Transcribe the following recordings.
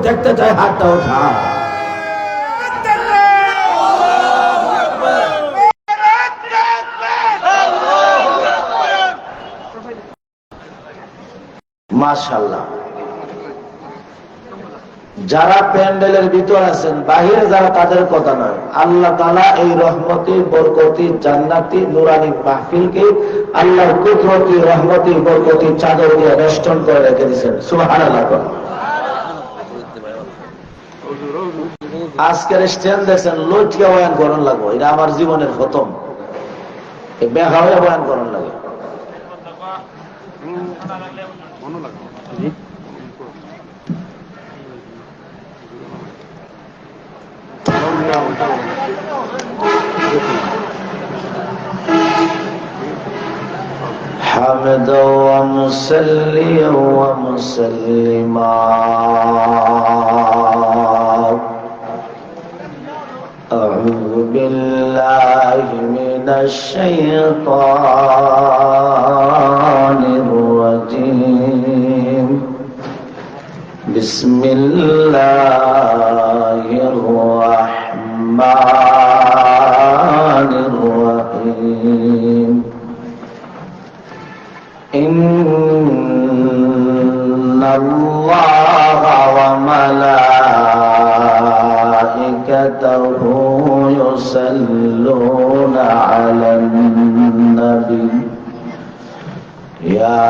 দেখতে চাই, হাতটা ওঠা। মাশাআল্লাহ। যারা প্যান্ডেলের ভিতর আছেন, বাহিরে যারা, তাদের কথা নয়। আল্লাহ তাআলা এই রহমতি, বরকতি, জান্নাতি, নুরানি মাহফিলকে আল্লাহর কুদরতি, রহমতি, বরকতি চাদর দিয়ে বেষ্টন করে রেখে দিয়েছেন। সুবহানাল্লাহ। আজকের স্ট্যান্ড দেখছেন, লইটকে বয়ান করণ লাগবো, এটা আমার জীবনের প্রথম। বেহা হয়ে বয়ান করণ লাগে। حمدا ومصليا ومسلما أعوذ بالله من الشيطان الرجيم بسم الله الرحمن الرحيم إن الله وملائكته يصلون على النبي يا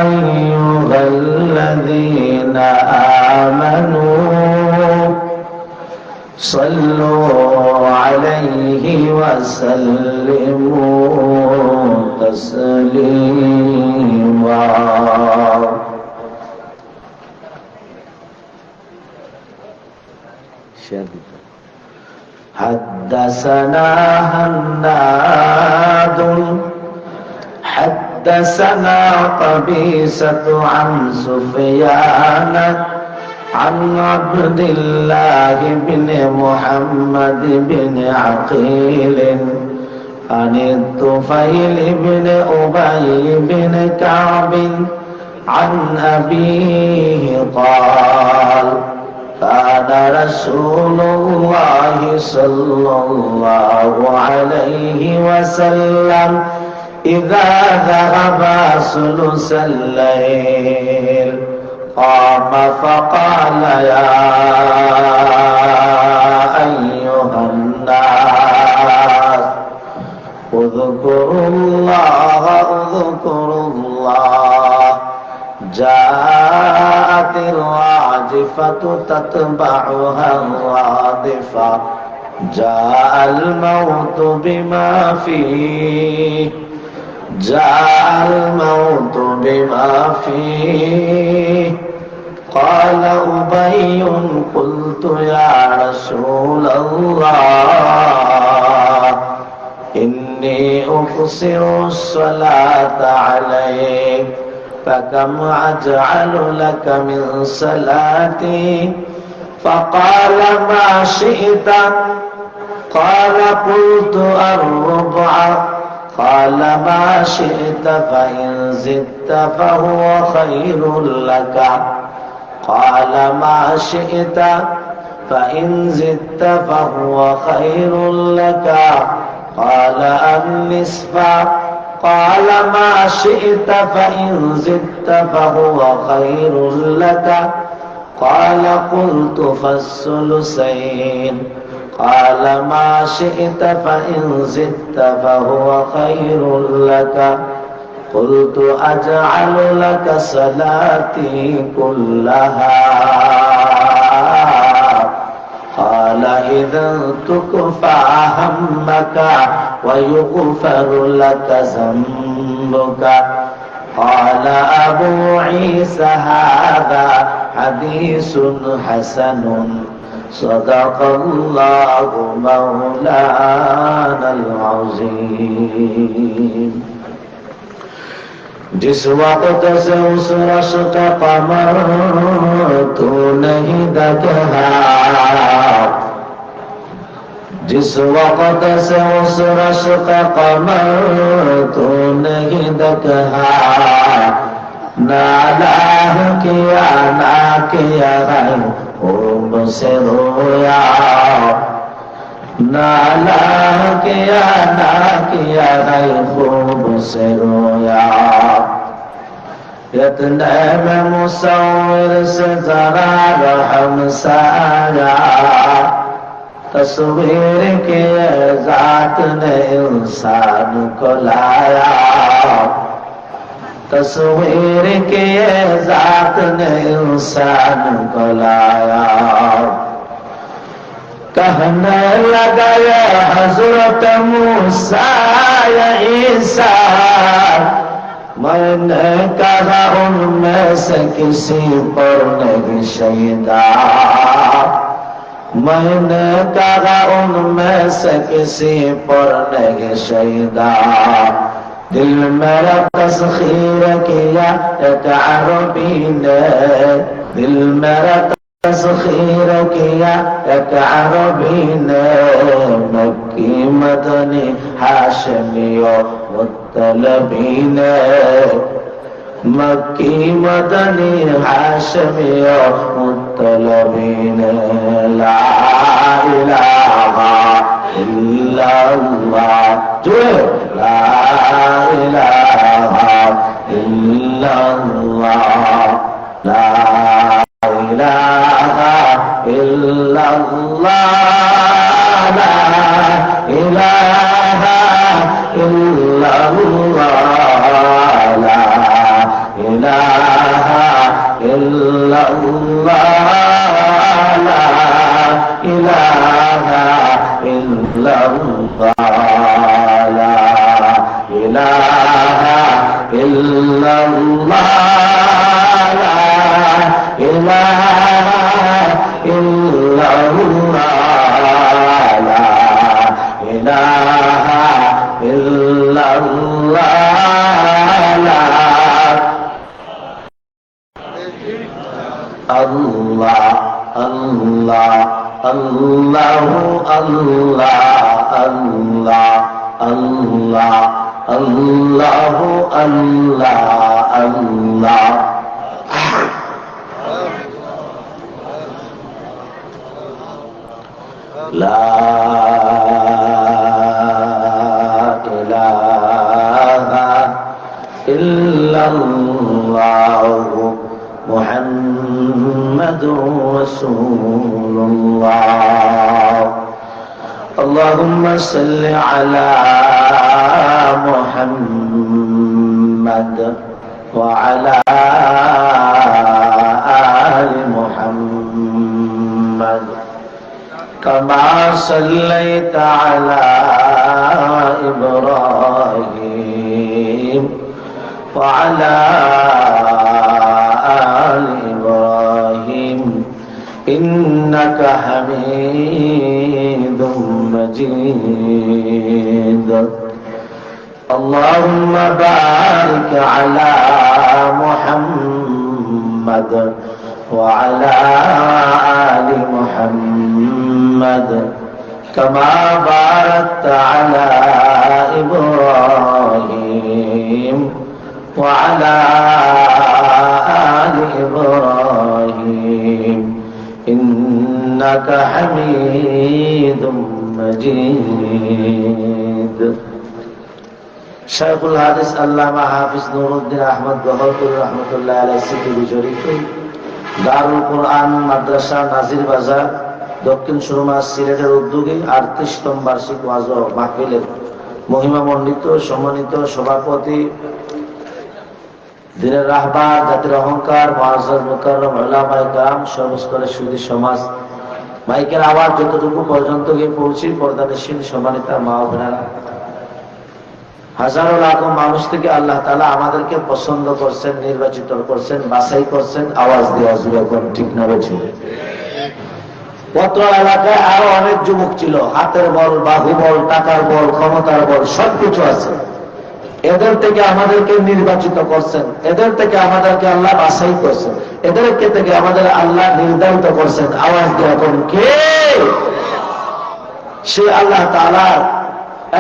أيها الذين آمنوا صلوا عليه وسلموا تسليما حدثنا هناد حدثنا قبيصة عن سفيان عن عبد الله بن محمد بن عقيل عن الطفيل بن أبي بن كعب عن أبيه قال كان رسول الله صلى الله عليه وسلم إذا ذهب ثلث الليل قام فقال يا أيها الناس اذكروا الله اذكروا الله جاءت الراجفة تتبعها الرادفة جاء الموت بما فيه جاء الموت بما فيه قال أبي قلت يا رسول الله إني أقصر الصلاة عليك فكم أجعل لك من صلاتي فقال ما شئت قال قلت الربع قال ما شئت فإن زدت فهو خير لك قال ما شئت فإن زدت فهو خير لك قال النصف قال ما شئت فإن زدت فهو خير لك قال قلت فالثلثين قال ما شئت فإن زدت فهو خير لك قلت أجعل لك صلاتي كلها قال إذا تكفى همك ويغفر لك ذنبك قال أبو عيسى هذا حديث حسن صدق الله مولانا العظيم जिस वक्त से उस रश का कमर तू नहीं दगा जिस वक्त से उस रश का कमर तू नहीं दगा नाला किया ना किया राय खूब से रोया, नाला किया ना किया राय खूब से रोया। इतने में मुसव्विर से जरा रहम सा आया, तस्वीर के जात ने इंसान को लाया, तस्वीर के जात ने इंसान को लाया। कहने लगा ये हजरत मूसा या ईसा, मैंने कहा उनमें से किसी पर नहीं शहीदा, मैंने कहा उनमें से किसी पर नहीं शहीदा। दिल मेरा तस्खीर किया एक अरबी ने, दिल मेरा तस्खीर किया एक अरबी ने, मक्की मदनी हाशमी मुत्तलबी ने, मक्की मदनी हाशमी मुत्तलबी ने। ला इलाहा इल्लल्लाह, जो ला इलाहा इल्लल्लाह, ला इलाहा इल्लल्लाह, ला इलाहा इल्लल्लाह, ला इलाहा इल्लल्लाह, ला इलाहा इल्लल्लाह, ला इलाहा इल्लल्लाह, ला इलाहा इल्लल्लाह, ला इलाहा इल्लल्लाह। अल्लाह अल्लाह अल्लाह अल्लाह अल्लाह अल्लाह अल्लाह अल्लाह अल्लाह। ला इलाहा इल्लल्लाह मुहम्मदुर रसूलुल्लाह। अल्लाहुम्मा सल्लि अला मुहम्मद व अला आलि मुहम्मद कमा सल्लैता अला इब्राहीम व अला आलि इब्राहीम इन्नका हमीदुम मजीद। अल्लाहुम्मा बारिक अला मुहम्मद व अला आलि मुहम्मद कमा बारकता अला इब्राहीम व अला आलि इब्राहीम इन्नका हमीदुम मजीद। शेखुल हादिस अल्लामा हाफिज नुरुद्दीन अहमद गौहरपुर रहमतुल्लाह अलैहि सिटी বিজড়িত দারুল কুরআন মাদ্রাসা নাজির বাজার দক্ষিণ সুরমা সিলেটের উদ্যোগে 38তম বার্ষিক ওয়াজ ও মাহফিলের মহিমামণ্ডিত সম্মানিত সভাপতি, দিনের রাহবার, জাতির অহংকার, মুআজ্জাজ মুকাররম উলামায়ে কেরাম, সর্বস্তরের সুধী সমাজ, মাইকের আওয়াজ যতটুকু পর্যন্ত গিয়ে পৌঁছি, পর্দানিশীন সম্মানিতা মা ও বোনেরা, হাজারো লাখো মানুষ থেকে আল্লাহ তাআলা আমাদেরকে পছন্দ করছেন, নির্বাচিত করছেন, বাছাই করছেন। আওয়াজ দিয়ে জুড়ে কোন ঠিক না বলছিল। পত্র এলাকায় আরো অনেক যুবক ছিল, হাতের বল, বাহু বল, টাকার বল, ক্ষমতার বল, সবকিছু আছে। এদের থেকে আমাদেরকে নির্বাচিত করছেন, এদের থেকে আমাদেরকে আল্লাহ বাছাই করছেন, এদেরকে থেকে আমাদের আল্লাহ নির্ধারিত করছেন। আওয়াজ দিয়ে এখন কে? সে আল্লাহ তাআলার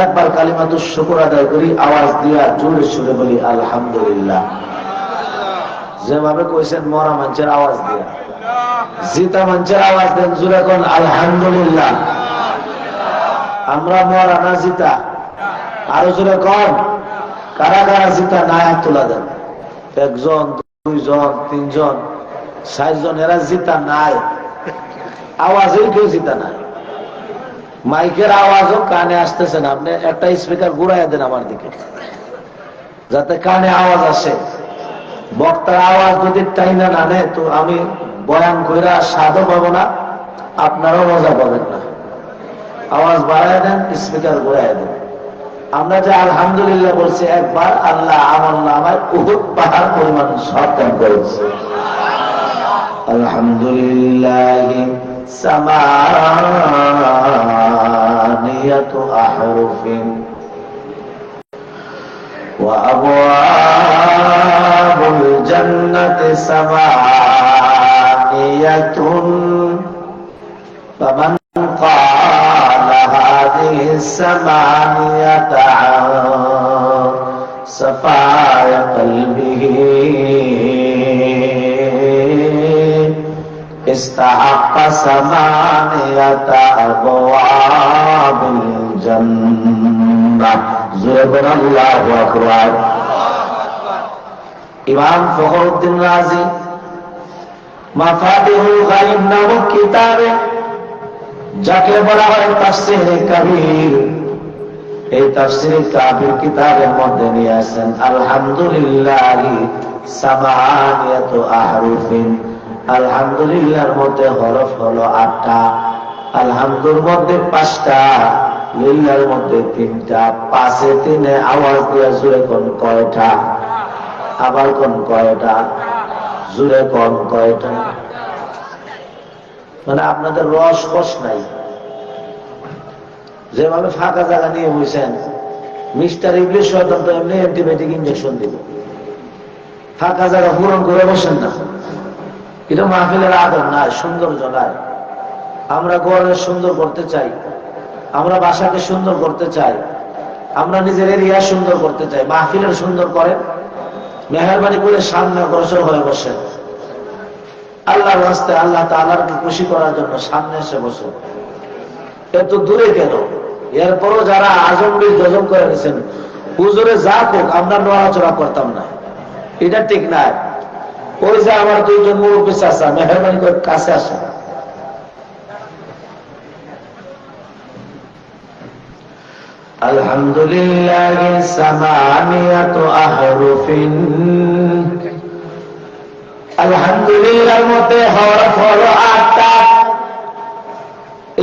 একবার কালিমাতুশ শুকর আদায় করি, আওয়াজ দিয়া জোরে সুরে বলি আলহামদুলিল্লাহ। যেভাবে কইছেন মরা মানুষের আওয়াজ দিয়ে, জিতা মানুষের আওয়াজ দেন জুড়ে কোন আলহামদুলিল্লাহ। আমরা মরা না জিতা? আরো জোরে কম। কারা কারা জিতা না হাত তোলা দেন। একজন, দুইজন, তিনজন, ৬০ জন, এরা জিতা নাই। আওয়াজেই কেউ জিতা নাই। মাইকের আওয়াজও কানে আসতেছে না। আপনি একটা স্পিকার ঘুরাইয়া দেন আমার দিকে, যাতে কানে আওয়াজ আসে। বক্তার আওয়াজ যদি টাইনা না নেয় তো আমি বয়ান কইরা স্বাদও পাবো না, আপনারাও মজা পাবেন না। আওয়াজ বাড়ায় দেন, স্পিকার ঘুরাইয়া দেন। আমরা যে আলহামদুলিল্লাহ বলছি একবার, আল্লাহ আমল নামায় উহুদ পাহাড় পরিমাণ সব দান করেছে। আলহামদুলিল্লাহ সামানিয়াতু আহরুফিন ওয়া আবওয়াবুল জান্নাতি সামানিয়াতুন ফামান ক্বালা হাযিহি সামানিয়াতা সাফায়া কলবিহি ইস্তাহাক্কা সামানিয়াতা আবওয়াবিল জান্নাহ। জোরে বলেন আল্লাহু আকবার। ইমাম ফখরুদ্দিন রাজি মাফাতিহুল গায়ব নামক কিতাবে, যাকে বলা হয় তাফসীরে কাবীর, এই তাফসীরে কাবীর কিতাবের মধ্যে নিয়ে আসেন আলহামদুলিল্লাহি সামানিয়াতু আহরুফিন। আলহামদুলিল্লাহর মধ্যে হরফ হলো 8টা, আলহামদুর মধ্যে 5টা, লিল্লাহর মধ্যে 3টা। 5-এ 3-এ আওয়াজ দিয়ে জুড়ে কোন কয়টা? আবার কোন কয়টা? জুড়ে কোন কয়টা? মানে আপনাদের রস কষ নাই। যেভাবে ফাঁকা জায়গা নিয়ে বসেন, মিস্টার ইবলিশ শয়তান তো এমনি অ্যান্টিবায়োটিক ইঞ্জেকশন দিব। ফাঁকা জায়গা পূরণ করে বসেন না। এটা মাহফিলের আদর নাই, সৌন্দর্য নাই। আমরা ঘরে সুন্দর করতে চাই, আমরা বাসাকে সুন্দর করতে চাই, আমরা নিজের এরিয়া সুন্দর করতে চাই। মাহফিলের সুন্দর করেন, মেহরবানি করে সামনে অগ্রসর হয়ে বসেন। আল্লাহর রাস্তে আল্লাহ তাআলাকে খুশি করার জন্য সামনে এসে বসুন। এত দূরে কেন? এরপরও যারা আজমবীর গজব করে নিয়েছেন, হুজুরে যা হোক আমরা নড়াচড়া করতাম না, এটা ঠিক না। ওই যে আমার 2জন মুরব্বী চাচা, মেহরবানি করে কাছে আসেন। আলহামদুলিল্লাহ সামানিয়াতু আহরুফিন। আলহামদুলিল্লাহর মধ্যে হরফ হলো 8টা।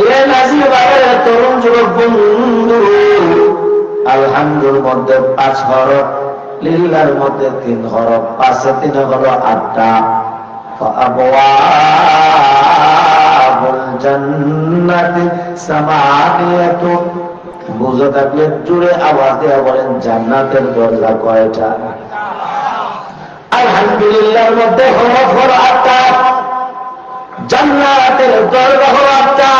এ নাজির বাইরে তরুণ যুবক বন্ধু, আলহামদুর মধ্যে 5 হরফ, লিল্লাহর মধ্যে 3 হরফ, 5-এ 3 হলো 8টা। আবওয়াবুল জান্নাতি সামানিয়াতু। বুঝে থাকলে জুড়ে আওয়াজ দেয়া বলেন, জান্নাতের দরজা কয়টা? আলহামদুলিল্লাহর মধ্যে হরফ হলো 8টা, জান্নাতের দরজা হলো 8টা।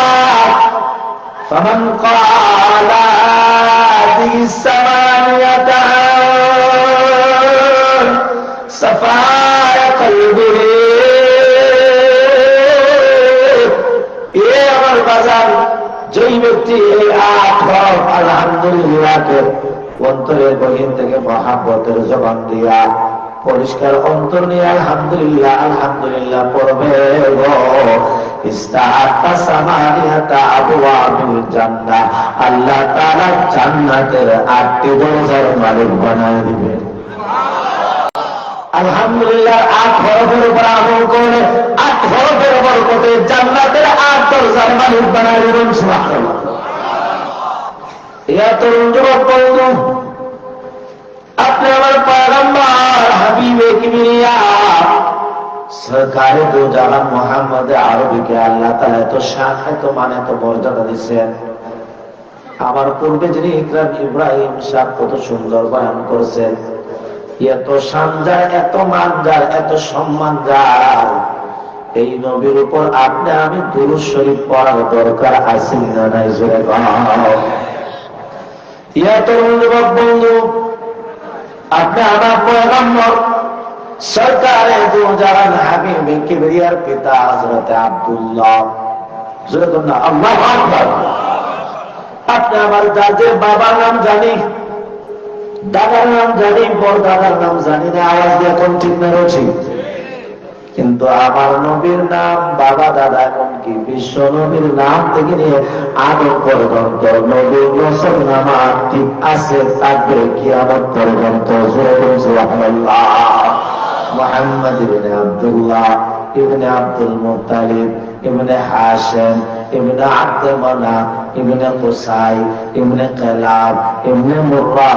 ফামান ক্বালা বিসামানিয়াতা সাফায়া কলবিহি। এ আমার বাজার, যেই ব্যক্তি এই 8 হরফ আলহামদুলিল্লাহকে অন্তরের গহীন থেকে মহাব্বতের জবান দিয়া পরিষ্কার অন্তর নিয়ে আলহামদুলিল্লাহ আলহামদুলিল্লাহ পড়বে গো, ইস্তাহাক্কা সামানিয়াতা আবওয়াবিল জান্নাহ। আল্লাহ তাআলা জান্নাতের 8টি দরজার মালিক বানায় দিবেন। আলহামদুলিল্লাহ 8 হরফের উপর আমল করে 8 হরফের বরকতে জান্নাতের 8 দরজার মালিক বানায় দিবেন। সুবহানাল্লাহ। ইয়া তরুণ যুবক বন্ধু, আপনি আমার পয়গম্বর হাবিবে কিবরিয়া সরকারে দো জাহান মুহাম্মদ আরবিকে আল্লাহ তাআলা এত শান, এত মান, এত মর্যাদা দিয়েছেন। আমার পূর্বে যিনি ইব্রাহিম সাহেব কত সুন্দর বয়ান করেছেন, এত শান যার, এত মান যার, এত সম্মান যার, এই নবীর উপর আপনি আমি দুরূদ শরীফ পড়ার দরকার আছে না নাই? জোরে বলো। ইয়া তরুণ যুবক বন্ধু, আপনি আমার পয়গম্বর সরকারে দু জাহান হাবিবে কিবরিয়ার পিতা হযরত আব্দুল্লাহ। যখন আল্লাহু আকবার। আপনি আমার দাদে বাবার নাম জানি, দাদার নাম জানি, বড়দাদার নাম জানি না, আওয়াজ দিয়ে কোন ঠিক না রয়েছে, কিন্তু আমার নবীর নাম, বাবা দাদা এমনকি বিশ্ব নবীর নাম থেকে নিয়ে আদম পর্যন্ত নবীর নসব নামা ঠিক আছে, থাকবে কিয়ামত পর্যন্ত। সুবহানাল্লাহ। মুহাম্মদ ইবনে আব্দুল্লাহ ইবনে আব্দুল মুত্তালিব ইবনে হাশিম ইবনে আব্দ মানাফ ইবনে কুসাই ইবনে কিলাব ইবনে মুররা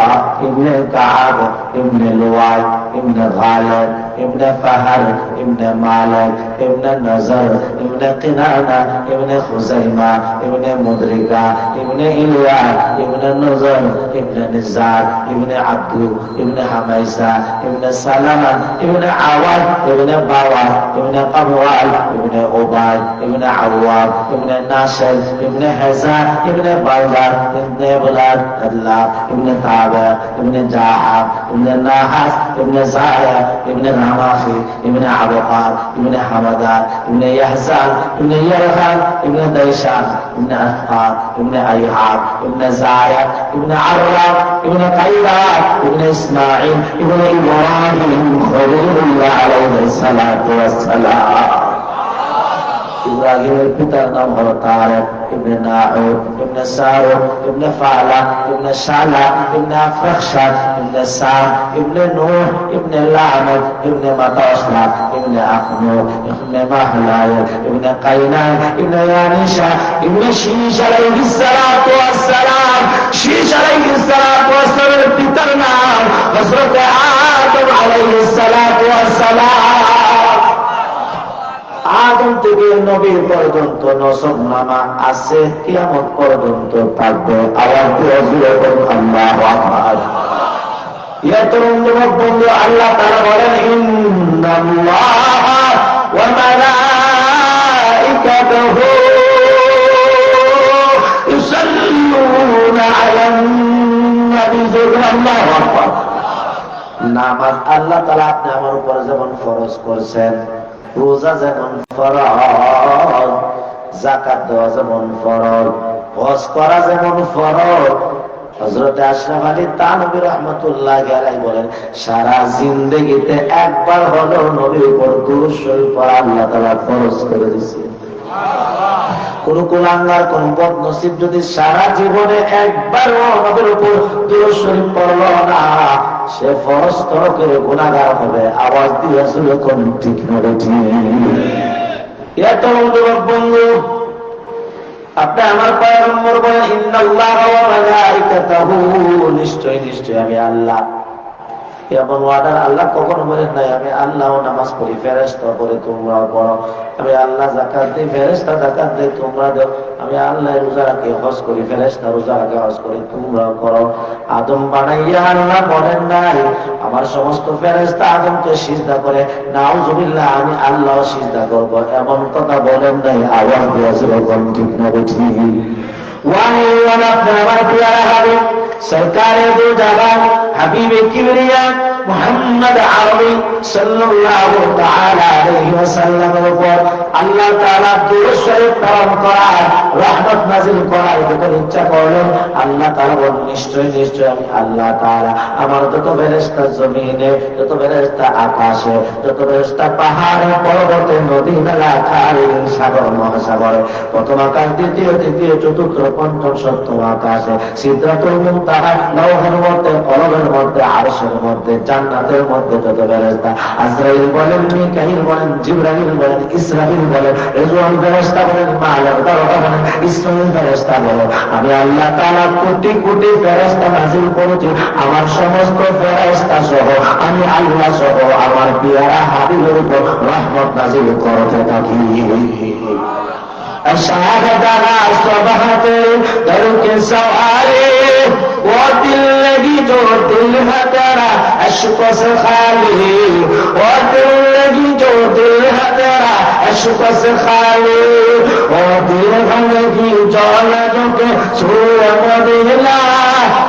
ইবনে কাব ইবনে লুয়াই ইবনে গালিব ইবনে ফাহর ইবনে মালিক ইবনে নজর ইবনে কিনানা ইবনে খুজাইমা ইবনে মুদরিকা ইবনে ইলিয়া ইবনে নজর ইবনে নিজার ইবনে আব্দু ইবনে হামাইসা ইবনে সালামা ইবনে আওয়াদ ইবনে বাওয়ার ইবনে কাবওয়াল ইবনে উবাদ ইবনে আওয়াব ইবনে নাশর ইবনে হাজার ইবনে বালদার ইবনে বুলাদ আল্লাহ ইবনে তাবা ইবনে জাহা ইবনে নাহাস ইবনে জায়া ইবনে রামাখি ইবনে আবকার ইবনে হামাদা ইবনে ইয়াহজান ইবনে ইয়ারহান ইবনে দাইশান ইবনে আফকার ইবনে আইহাব ইবনে জায়াদ ইবনে আররাম ইবনে কাইরা ইবনে ইসমাঈল ইবনে ইব্রাহিম খলিলুল্লাহ আলাইহিস সালাতু ওয়াস সালাম। ইব্রাহিমের পিতার নাম হলো তারেক ইবনে নাউদ ইবনে সারুক ইবনে ফালা ইবনে শালা ইবনে আফরাখশাদ ইবনে সাম ইবনে নূহ ইবনে লামেক ইবনে মাতাশা ইবনে আখনু ইবনে মাহলায় ইবনে কাইনান ইবনে ইয়ানিশা ইবনে শীশ আলাইহিস সালাতু ওয়াস সালাম। শীশ আলাইহিস সালাতু ওয়াস সালামের পিতার নাম হযরত আদম আলাইহিস সালাতু ওয়াস সালাম। আদম থেকে নবী পর্যন্ত নসব নামা আছে, কিয়ামত পর্যন্ত থাকবে। আওয়াজ দিয়ে জোরে বলুন আল্লাহু আকবার। ইয়া তরুণ যুবক বন্ধু, আল্লাহ তাআলা বলেন ইন্নাল্লাহা ওয়া মালাইকাতুহু ইউসাল্লুনা আলান নবী। আল্লাহু আকবার। নামাজ আল্লাহ তাআলা আপনি আমার উপর যেমন ফরজ করেছেন, রোজা যেমন ফরজ, যাকাত দেওয়া যেমন ফরজ, হজ করা যেমন ফরজ। হযরত আশরাফ আলী থানভী রাহমাতুল্লাহি আলাইহি বলেন, সারা জিন্দেগিতে একবার হলো নবীর উপর দুরূদ শরীফ পড়া আল্লাহ তাআলা ফরজ করে দিয়েছে। কোন কুলাঙ্গার, কোন বদনসিব যদি সারা জীবনে একবারও নবীর উপর দুরূদ শরীফ পড়লো না, সে ফরজ তরকের গুনাহগার হবে। আওয়াজ দিয়ে আসলে কোন ঠিক হবে ঠিক। এত যুবক বন্ধু, আপনি আমার পয়গম্বর বলেন ইন্নাল্লাহা ওয়া মালাইকাতুহু, নিশ্চয় নিশ্চয় আমি আল্লাহ। এমন ওয়াদার আল্লাহ কখনো বলেন নাই আমি আল্লাহ নামাজ পড়ি, ফেরেশতা পড়ে তোমরাও পড়ো। আমি আল্লাহ যাকাত দিই, ফেরেশতা যাকাত দেয়, তোমরা দাও। আমি আল্লাহ রোজা রাখি, হজ করি, ফেরেশতা রোজা রাখে, হজ করি, তোমরাও করো। আদম বানাইয়া আল্লাহ বলেন নাই আমার সমস্ত ফেরেশতা আদমকে সিজদা করে, নাউজুবিল্লাহ আমি আল্লাহ সিজদা করব, এমন কথা বলেন নাই। আওয়াজ দিয়ে যখন ঠিক না ঠিক। ওয়ান আপনার আমার প্রিয় হাবিব সরকারে দু জাহান হাবিবে কিবরিয়া মুহাম্মদ আরবি সাল্লাল্লাহু তাআলা আলাইহি ওয়াসাল্লামের উপর আল্লাহ তাআলা দুরূদ শরীফ প্রেরণ করার, রহমত নাযিল করার যখন ইচ্ছা করলেন, আল্লাহ তাআলা বলেন নিশ্চয় নিশ্চয় আমি আল্লাহ তাআলা আমার যত ফেরেশতা জমিনে, যত ফেরেশতা আকাশে, যত ফেরেশতা পাহাড়ে, পর্বতে, নদী, নালা, খাল, সাগর, মহাসাগরে, প্রথম আকাশ, দ্বিতীয়, তৃতীয়, চতুর্থ, পঞ্চম, সপ্তম আকাশে, সিদরাতুল মুনতাহা, লৌহের মধ্যে, কলমের মধ্যে, আরশের মধ্যে, জান্নাতের মধ্যে যত ফেরেশতা, আজরাইল বলেন, মিকাইল বলেন, জিবরাইল বলেন, ইসরাফিল বলেন, রিজওয়ান ফেরেশতা বলেন, মালাক দরজা বলেন, ইসরাফিল ফেরেশতা বলেন, আমি আল্লাহ তাআলা কোটি কোটি ফেরেশতা নাযিল করেছি। আমার সমস্ত ফেরেশতা সহ আমি আল্লাহ সহ আমার পিয়ারা হাবিবের উপর রহমত নাযিল করতে থাকি। शहादताना स्वभाते दर के सवारे वो दिल लगी जो दिल है तेरा अशकों से खाली, वो दिल लगी जो दिल है तेरा अशकों से खाली, वो নদীর ভাঙে কি জল ঢোকে সুরে মদিনা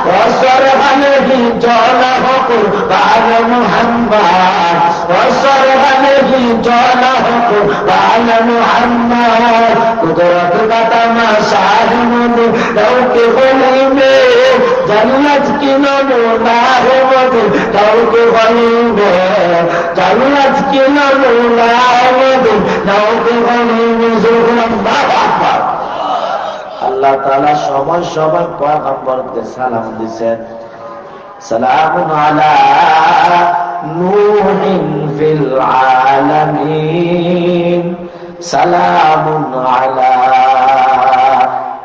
বছর ভাঙে কি জল হোক বাল মুহাম্মদ বছর ভাঙে কি জল হোক বাল মুহাম্মদ কুদরত का तमाशा है मुझे लौके गली में जन्नत की नमूना है मुझे लौके गली में जन्नत की नमूना है मुझे लौके गली में আল্লাহ তাআলা সময় সময় পয়গম্বরকে সালাম দিয়েছেন সালামুন আলা নূহিন ফিল আলামিন সালামুন আলা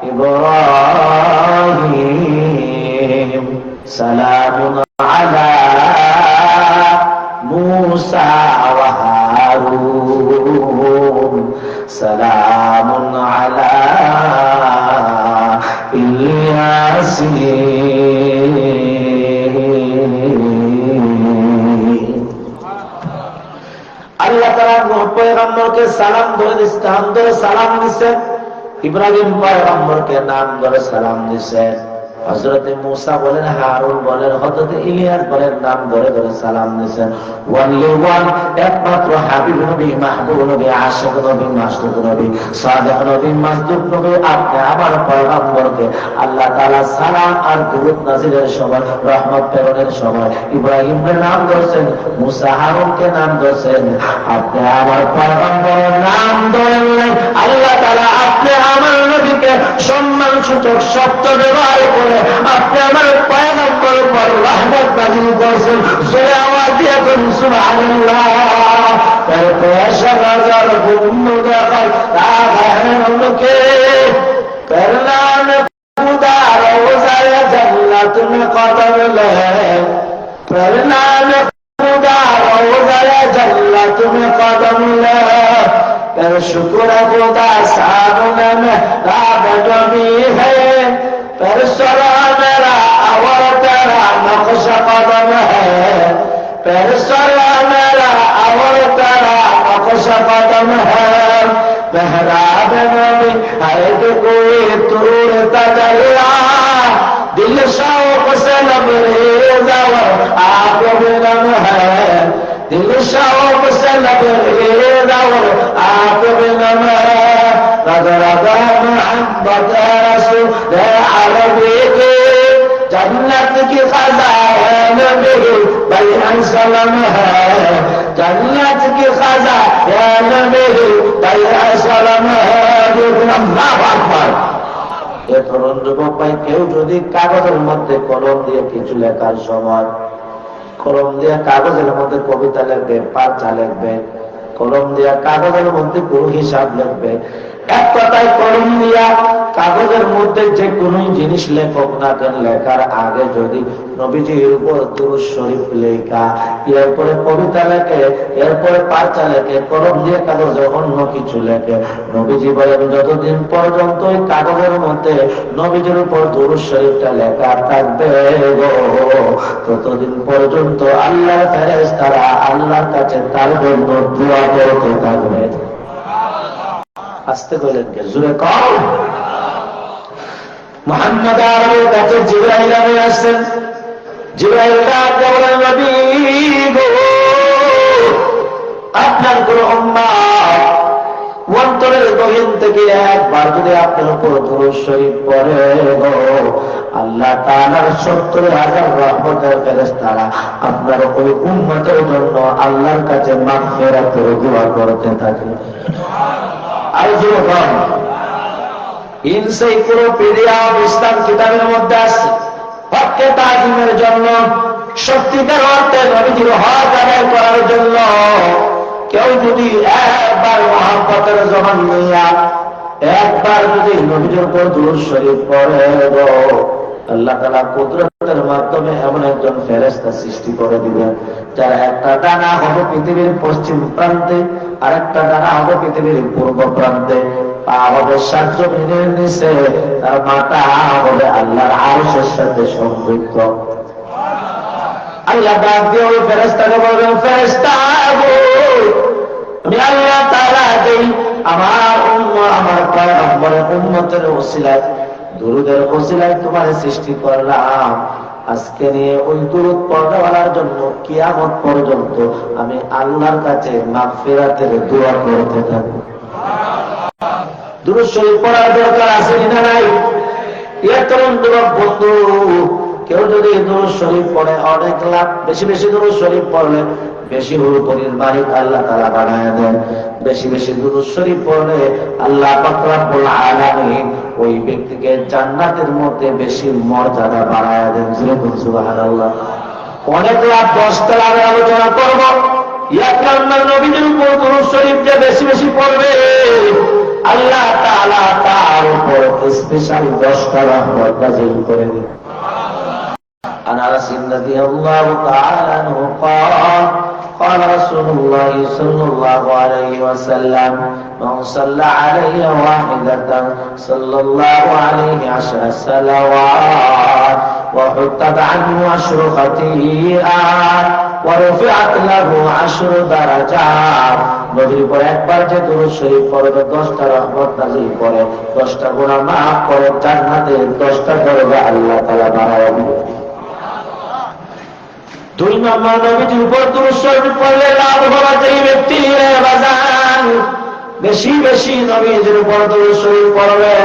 ইব্রাহিম সালামুন আলা মূসা ওয়া হারুন সালামুন আলা আল্লাহ তাআলা নূহ পয়গম্বরকে সালাম ধরে সালাম দিয়েছেন ইব্রাহিম পয়গম্বরকে নাম ধরে সালাম দিয়েছেন হযরত মূসা বলেন হারুন বলেন হযরত ইলিয়াস বলেন নাম ধরে ধরে সালাম দিয়েছেন ওয়ান একমাত্র হাবিব নবী মাহবুব নবী আশিক নবী মাসদুক নবী সাদিক নবী মাসদুক নবী আপনি আমার পয়গম্বরকে আল্লাহ তাআলা সালাম আর দুরূদ নাযিলের সময় রহমত প্রেরণের সময় ইব্রাহিমের নাম ধরেছেন মূসা হারুনকে নাম ধরেছেন আপনি আমার পয়গম্বরের নাম ধরেন আল্লাহ তাআলা আপনি আমার নবীকে সম্মান সূচক শব্দ ব্যবহার করে আপনি আমার পয়গম্বর পর রহমত নাযিল করেছেন জোরে আওয়াজ দিয়ে বলুন সুবহানাল্লাহ তার পয়সা হাজার গুণ দেখায় তাকে করলাম খুদা রোজায় জান্নাত में कदम ले करलाम खुदा रोजाय जन्नत में कदम ले कर शुक्र खुदा सामने में राब जमी है पर सरा मेरा और तेरा नक्श कदम है पर सरा मेरा और तेरा नक्श कदम है मेहराब नबी है कि कोई तूरता जला दिल शौक से लबरेज और आप बिनम है दिल शौक से लबरेज और आप बिनम है रग रग मोहब्बत रसूल अरबी की जन्नत की खजान नबी बयान सलम है जन्नत की खजान नबी बयान सलम है अल्लाहु अकबर এ তরুণ যুবক ভাই কেউ যদি কাগজের মধ্যে কলম দিয়ে কিছু লেখার সময় কলম দিয়ে কাগজের মধ্যে কবিতা লিখবে পাঁচা লিখবে কলম দিয়া কাগজের মধ্যে কোনো হিসাব লিখবে এক কথায় কলম দিয়া কাগজের মধ্যে যে কোনো জিনিস লেখক না কেন লেখার আগে যদি নবীজির উপর দুরূদ শরীফ লেখা এরপরে কবিতা লেখে এরপরে পাঁচা লেখে কলম দিয়ে কাগজে অন্য কিছু লেখে নবীজি বলেন যতদিন পর্যন্ত ওই কাগজের মধ্যে নবীজির উপর দুরূদ শরীফটা লেখা থাকবে ততদিন পর্যন্ত আল্লাহর ফেরেশতারা আল্লাহর কাছে তার জন্য দোয়া করতে থাকবে আসতে কইলেন কে জোরে কও মুহাম্মদ আরবির কাছে জিবরাইল আলাইহিস আসেন জিবরাইল ডাকে বলেন নবী গো আপনার কোন উম্মত অন্তরের গহীন থেকে একবার যদি আপনার উপর দুরূদ শরীফ পড়ে গো আল্লাহ তাআলার ৭০,০০০ রহমতের ফেরেশতারা আপনার ওই উম্মতের জন্য আল্লাহর কাছে মাগফিরাতের দোয়া করতে থাকে আর যখন ইনসাই পুরো পিডিএফ ইসলাম কিতাবের মধ্যে আছে হককে তাজিমের জন্য সত্যিকার অর্থে নবীজির হক আদায় করার জন্য কেউ যদি একবার মহব্বতের জবান নিয়া একবার যদি নবীজির উপর দুরূদ শরীফ পড়ে গো আল্লাহ তাআলা কুদরতের মাধ্যমে এমন একজন ফেরেশতা সৃষ্টি করে দিবেন যার একটা ডানা হবে পৃথিবীর পশ্চিম প্রান্তে আর একটা ডানা হবে পৃথিবীর পূর্ব প্রান্তে পা হবে সাত জমিনের নিচে তার মাথা হবে আল্লাহর আরশের সাথে সংযুক্ত আল্লাহ ডাক দিয়ে ওই ফেরেশতাকে বলবেন ফেরেশতা গো আমি আল্লাহ তাআলা দেই আমার উম্মত আমার পয়গম্বর নম্বরে উম্মতের ওসিলায় দুরুদের ওসিলায় তোমার সৃষ্টি করলাম। আজকে নিয়ে ওই দুরুদ পড়ার জন্য কিয়ামত পর্যন্ত আমি আল্লাহর কাছে মাগফিরাতের দোয়া করতে থাকবো। দুরূদ শরীফ পড়ার দরকার আছে কিনা নাই? তরুণ যুবক বন্ধু, কেউ যদি দুরূদ শরীফ পড়ে অনেক লাভ। বেশি বেশি দুরূদ শরীফ পড়লে বেশি হুরুপরির মালিক আল্লাহ তাআলা বানায় দেন। বেশি বেশি দুরূদ শরীফ পড়লে আল্লাহ পাক রব্বুল আলামিন ওই ব্যক্তিকে জান্নাতের মধ্যে বেশি মর্যাদা বাড়ায় দেন। সুবহানাল্লাহ। অনেক লাভ, 10টা লাভের আলোচনা করব। এক নম্বর, নবীজির উপর দুরূদ শরীফ যে বেশি বেশি পড়বে আল্লাহ তাআলা তার উপর স্পেশাল 10টা রহমত নাযিল করে দেন। عن انس رضي الله تعالى عنه قال قال رسول الله صلى الله عليه وسلم من صلى علي واحدة صلى الله عليه 10 صلوات وحطت عنه 10 خطيئات ورفعت له 10 درجات। নবীর উপর একবার যে দুরূদ শরীফ পড়বে 10টা রহমত নাযিল করে, 10টা গুনাহ মাফ করে, জান্নাতের 10টা দরজা আল্লাহ তাআলা বাড়ায় দিবেন। 2 নম্বর, নবীজির উপর দুরূদ শরীফ পড়লে লাভ হওয়া যেই ব্যক্তি বাজান বেশি বেশি নবীজির উপর দুরূদ শরীফ পড়বে,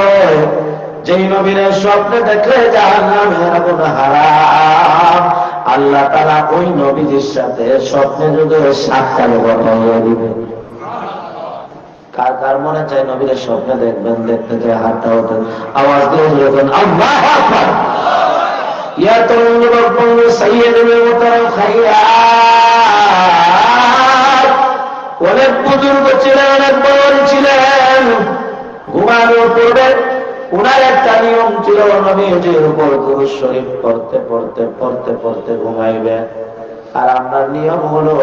যেই নবীর স্বপ্নে দেখলে জাহান্নামের আগুন হারাম, আল্লাহ তাআলা ওই নবীজির সাথে স্বপ্নে যুগে সাক্ষাৎ ঘটাইয়া দিবে। কার কার মনে চায় নবীর স্বপ্নে দেখবেন? দেখতে চায় হাতটা ওঠেন, আওয়াজ দিয়ে বলবেন আল্লাহু আকবার। ইয়া তরুণ যুবক বন্ধু, সাইয়্যিদুল মুহতারাম খাইয়াত অনেক বুজুর্গ ছিলেন, অনেক বড় ছিলেন। ঘুমানোর পূর্বে উনার একটা নিয়ম ছিল, নবীজির উপর দুরূদ শরীফ পড়তে পড়তে পড়তে পড়তে ঘুমাইবেন। আর আপনার নিয়ম হলো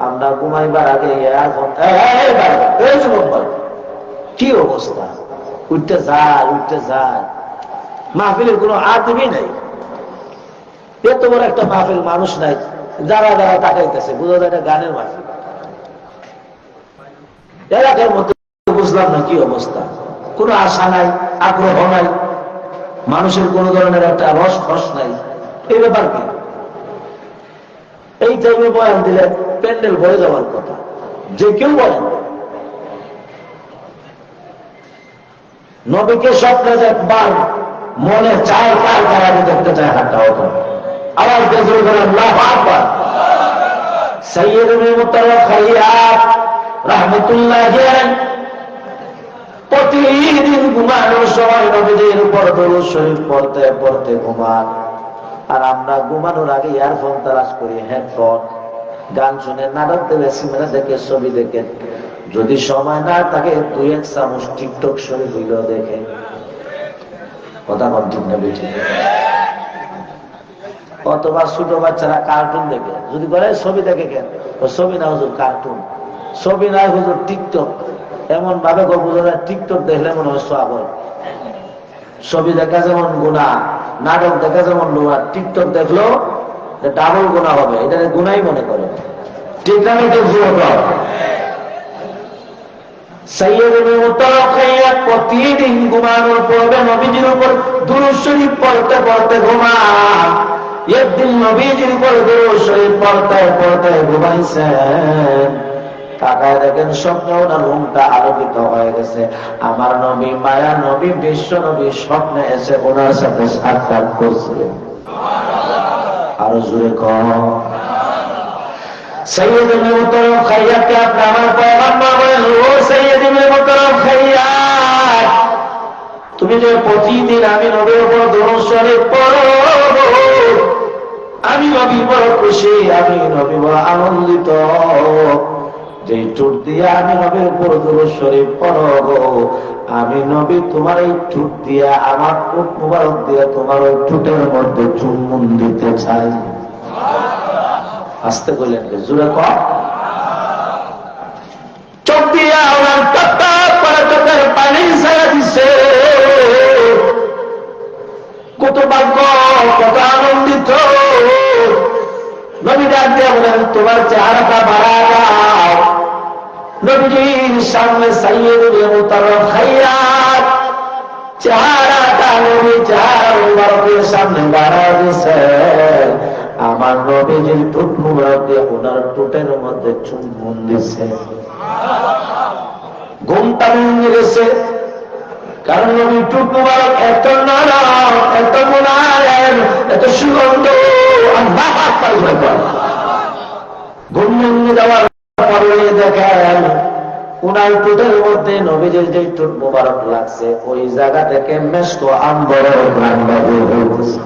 আমরা ঘুমাইবার আগে কি অবস্থা, উঠতে যায় মাহফিলের কোনো আদবই নাই। এত বড় একটা মাহফিল, মানুষ নাই, যারা যারা তাকাইতেছে, বুঝা যায় এটা গানের মাহফিল। এলাকার মধ্যে বুঝলাম না কি অবস্থা, কোনো আশা নাই, আগ্রহ নাই, মানুষের কোন ধরনের একটা রস খস নাই। এই ব্যাপার কি? এই টাইমে বয়ান দিলে প্যান্ডেল ভরে যাওয়ার কথা, যে কেউ বলেন। নবীকে স্বপ্নে একবার মনে চায়, কার কারা দেখতে চায় হাতটা ওঠে, আওয়াজ দিয়ে বলেন আল্লাহু আকবার। সাইয়্যিদুল মুহতারাম খাইয়াত রাহমাতুল্লাহি আলাইহি প্রতিদিন ঘুমানোর সময় নবীজির উপর দুরূদ শরীফ পড়তে পড়তে ঘুমান। আর আমরা ঘুমানোর আগে ইয়ারফোন তালাশ করি, হেডফোন, গান শুনে, নাটক দেখে, সিনেমা দেখে, ছবি দেখে, যদি সময় না থাকে 2-1 চামচ টিকটক শরীফ হইলেও দেখে। কথা বল ঠিক না বেঠিক? অথবা ছোট বাচ্চারা কার্টুন দেখে, যদি বলে ছবি দেখে কেন, ছবি না হুজুর কার্টুন, ছবি না হুজুর টিকটক। এমন ভাবে বোঝা টিকটক দেখলে মনে হয় সওয়াব হয়। ছবি দেখা যেমন গুনাহ, নাটক দেখা যেমন গুনাহ, টিকটক দেখলো ডাবল গুনাহ হবে, এটা গুনাহই মনে করে। ঠিক না? সাইয়্যিদুল মুহতারাম খাইয়াত প্রতিদিন ঘুমানোর পূর্বে নবীজির উপর দুরূদ শরীফ পড়তে পড়তে ঘুমান। একদিন নবীজির উপর দুরূদ শরীফ পড়তে পড়তে ঘুমাইছেন। তাকায় দেখেন স্বপ্নে ওনার রুমটা আলোকিত হয়ে গেছে। আমার নবী, মায়া নবী, বিশ্ব নবী স্বপ্নে এসে ওনার সাথে সাক্ষাৎ করছিলেন। আরো জোরে কম। সাইয়্যিদুল মুহতারাম খাইয়াতকে আপনি আমার পয়গম্বর বলেন, ও সাইয়্যিদুল মুহতারাম খাইয়াত, তুমি যে প্রতিদিন আমি নবীর উপর দুরূদ শরীফ পড়ো, আমি নবী বড় খুশি, আমি নবী বড় আনন্দিত। যে ঠোঁট দিয়ে আমি নবীর উপর দুরূদ শরীফ পড়ো, আমি নবী তোমার এই ঠোঁট দিয়ে, আমার ঠোঁট মুবারক দিয়ে তোমার ওই ঠোঁটের মধ্যে চুম্বন দিতে চাই। আসতে বললেন, জোরে কর। চোখ দিয়ে আমার টপটা করে চোখের পানি ছায়া দিছে। কত ভাগ্য, কত আনন্দিত। নবী ডাক দিয়ে বলেন, তোমার চেহারাটা বাড়াও। নবীজির সামনে সাইয়্যিদুল মুহতারাম খাইয়াত চেহারাটা নবী চেহারা মুবারকের সামনে বাড়া দিছে। আমার নবীজির ঠোঁট মুবারক দিয়ে ওনার ঠোঁটের মধ্যে চুম্বন দিছে। ঘুমটা ভেঙে গেছে, কারণ নবীর ঠোঁট মুবারক এত নরম, এত মুলায়েম, এত সুগন্ধ। ঘুম ভেঙে যাওয়ার পরে দেখেন উনার ঠোঁটের মধ্যে নবীজির যে ঠোঁট মুবারক লাগছে ওই জায়গা থেকে মেশক আম্বরের ঘ্রাণ বের হইতেছে।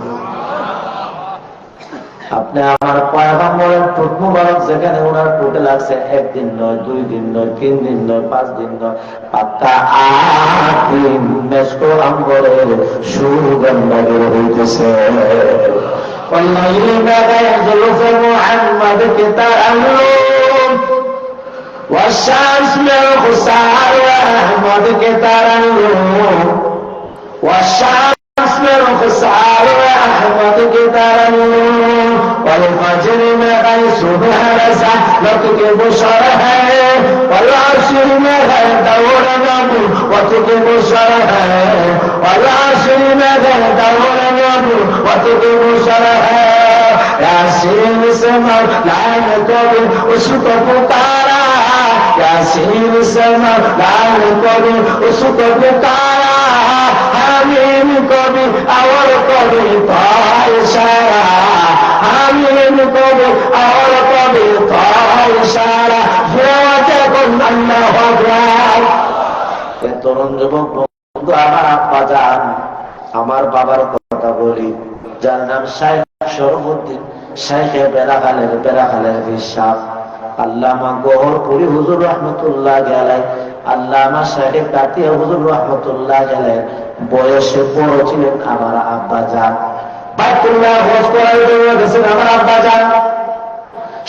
আপনি আমার পয়গম্বরের ঠোঁট মুবারক যেখানে ওনার ঠোঁটে লাগছে, একদিন নয়, 2 দিন নয়, 3 দিন নয়, 5 দিন নয়, পাক্কা 8 দিন মেশক আম্বরের সুগন্ধ বের হইতেছে। والليل ما يزلف محمد كتألم والشمس من خسار أحمد كتألم والشمس من خسار أحمد كتألم والفجر में है सुबह रसा वक्त के बुशर है والعصر में है दौर नबूवत के बुशर है والعصر में है दौर नबूवत के बुशर है। यासीन से मौलान को भी उसको पुकारा, यासीन से मौलान को भी उसको पुकारा, हामीम को भी और को भी तो इशारा, हामीम को भी और को भी तो इशारा। अल्लाह আকবার। তরুণ যুবক বন্ধু আমার আব্বা যান, আমার বাবার কথা বলি, যার নাম শাইখ শরফুদ্দিন শাইখে বেড়াখালের বিশ্বাস, আল্লামা গহরপুরি হুজুর রহমতুল্লাহ আলাইহি, আল্লামা শাইখ কাতিয়া হুজুর রহমতুল্লাহ আলাইহি বয়সে বড় ছিলেন আমার আব্বা যান। বাইতুল্লাহ হজ করার জন্য গেছেন আমার আব্বা যান।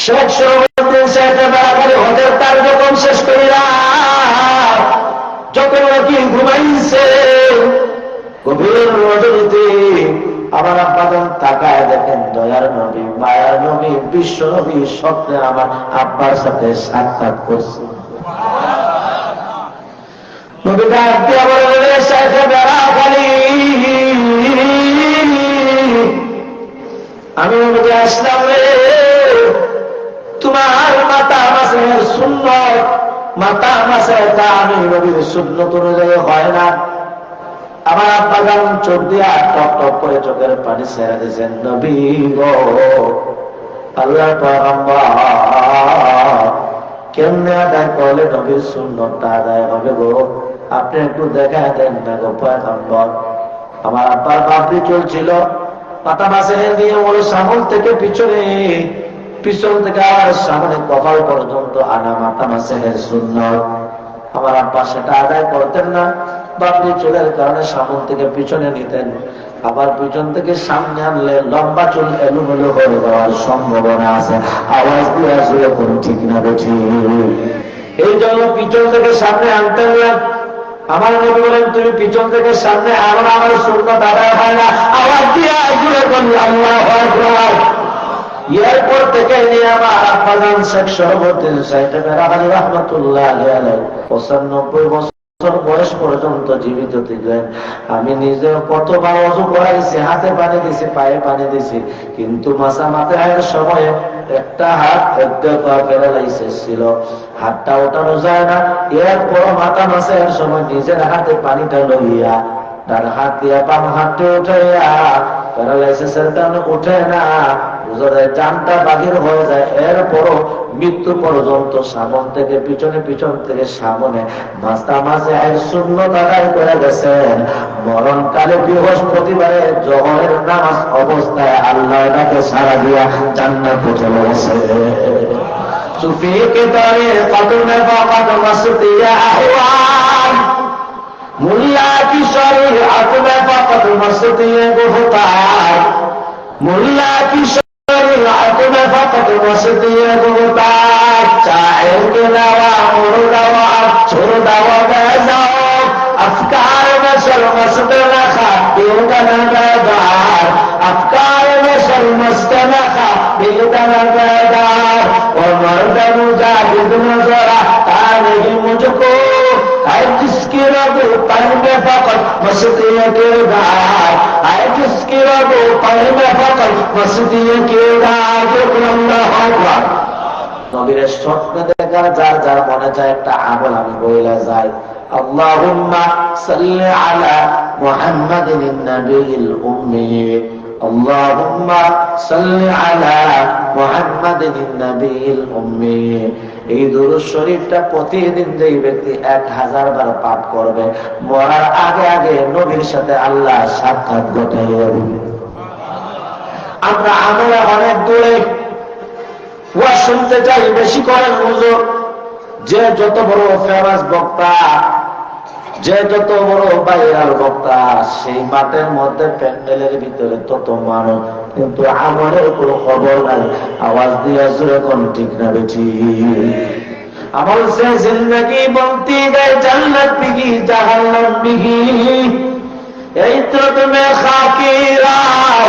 শেখ শরফুদ্দিন শাইখে বেড়াখালে হজের কার্যক্রম শেষ করিয়া যখন নাকি ঘুমাইছে, গভীর রজনীতে আমার আব্বাজান তাকায় দেখেন দয়ার নবী, মায়ার নবী, বিশ্ব নবী স্বপ্নে আমার আব্বার সাথে সাক্ষাৎ করছে। নবী ডাক দিয়া বলে, শাইখে বেড়াখালী, আমি নবী আসলাম রে, তোমার মাতা মাসের সুন্নত, মাতা মাসে তা আমি নবীর সুন্নত অনুযায়ী হয় না। আমার আব্বা গান চোখ দিয়া টপ টপ করে চোখের পানি ছেড়ে দিয়েছেন। নবী গো, আল্লাহ পয়গম্বর কেমনে আদায় করলে নবীর সুন্নতটা আদায় হবে গো, আপনি একটু দেখা দেন না গো পয়গম্বর। আমার আব্বার বাপরি চলছিল, মাথা মাসে দিয়ে ওর সামন থেকে পিছনে, পিছন থেকে আবার সামনে কপাল পর্যন্ত আনা মাথা মাসের সুন্নত। আমার আব্বা সেটা আদায় করতেন না, বাপরি চুলের কারণে সামন থেকে পিছনে নিতেন, আবার পিছন থেকে সামনে আনলে লম্বা চুল এলোমেলো হয়ে যাওয়ার সম্ভাবনা আছে। আওয়াজ দিয়ে আসলে কোন ঠিক না বেঠি, এই জন্য পিছন থেকে সামনে আনতেন না। আমার নবী বলেন, তুমি পিছন থেকে সামনে আনো, আমার সুন্নাত আদায় হয় না। আওয়াজ দিয়ে আসলে কোন আল্লাহু আকবার। এরপর থেকে নিয়ে আমার আব্বাজান শেখ শরফুদ্দিন শাইখে বেড়াখালী রহমতুল্লাহ আলাইহি 95 বছর বয়স পর্যন্ত জীবিত ছিলেন। আমি নিজেও কতবার ওযু করাইছি, হাতে পানি দিছি, পায়ে পানি দিছি, কিন্তু মাথা মাথায় সময়ে একটা হাত একটা পা প্যারালাইসিস ছিল, হাতটা ওঠানো যায় না। এরপর মাথা মাসের সময় নিজের হাতে পানিটা লইয়া তার হাত দিয়া বাম হাতে উঠাইয়া, প্যারালাইসিসের কারণে উঠে না, জানটা বাহির হয়ে যায়। এরপরও মৃত্যু পর্যন্ত সামন থেকে পিছনে, পিছন থেকে সামনে, মাঝে মাঝে সুন্নত আদায় করে গেছেন। মরণকালে বৃহস্পতিবারে জোহরের নামাজ অবস্থায় আল্লাহ তাকে সারা দিয়া জান্নাতে চলে গেছে। সুফি কে তরে কদমে ফাকাত মাসতিয়া আহওয়ান, মুল্লা কি শরীআত মে ফাকাত মাসতিয়া গুফতার, মুল্লা কি शरीअत में फकत मस्तिए गुफ्तार, चाहे के नवा मुर्दवा छुरदवा बेजाओ, अफकार में शर्मस्त न खा दिलदन बेदार, अफकार में शर्मस्त न खा दिलदन बेदार। और मर्द मुजाहिद नजरा ता नहीं मुझको है जिसकी रब तन में फकत मस्तियों के दार आए किसकी रबो पाए में फकल मस्तियों के दार जो अल्लाह अकबर নবীর স্বপ্ন দেখার যার যার মনে চায় একটা আমল আমি বইলা যাই আল্লাহুম্মা সাল্লি আলা মুহাম্মাদিন নবিয়িল উম্মি আল্লাহুম্মা সাল্লি আলা মুহাম্মাদিন নবিয়িল উম্মি এই দুরূদ শরীফটা প্রতিদিন যেই ব্যক্তি 1000 বার পাঠ করবে মরার আগে আগে নবীর সাথে আল্লাহ সাক্ষাৎ ঘটাইয়া দিবে। আমরা আমলে অনেক দূরে ওয়াজ শুনতে চাই বেশি করেন হুজুর, যে যত বড় ফেমাস বক্তা, যে যত বড় ভাইরাল বক্তা, সেই মাঠের মধ্যে প্যান্ডেলের ভিতরে তত মানুষ, কিন্তু আমলের কোনো খবর নাই। আওয়াজ দিয়ে জোরে কোন ঠিক না বেঠি? আমল সে জিন্দগি বলতি গয়ে জান্নাত বিগি জাহান্নাম বিগি এই ফিতরত মে খাকি রাহ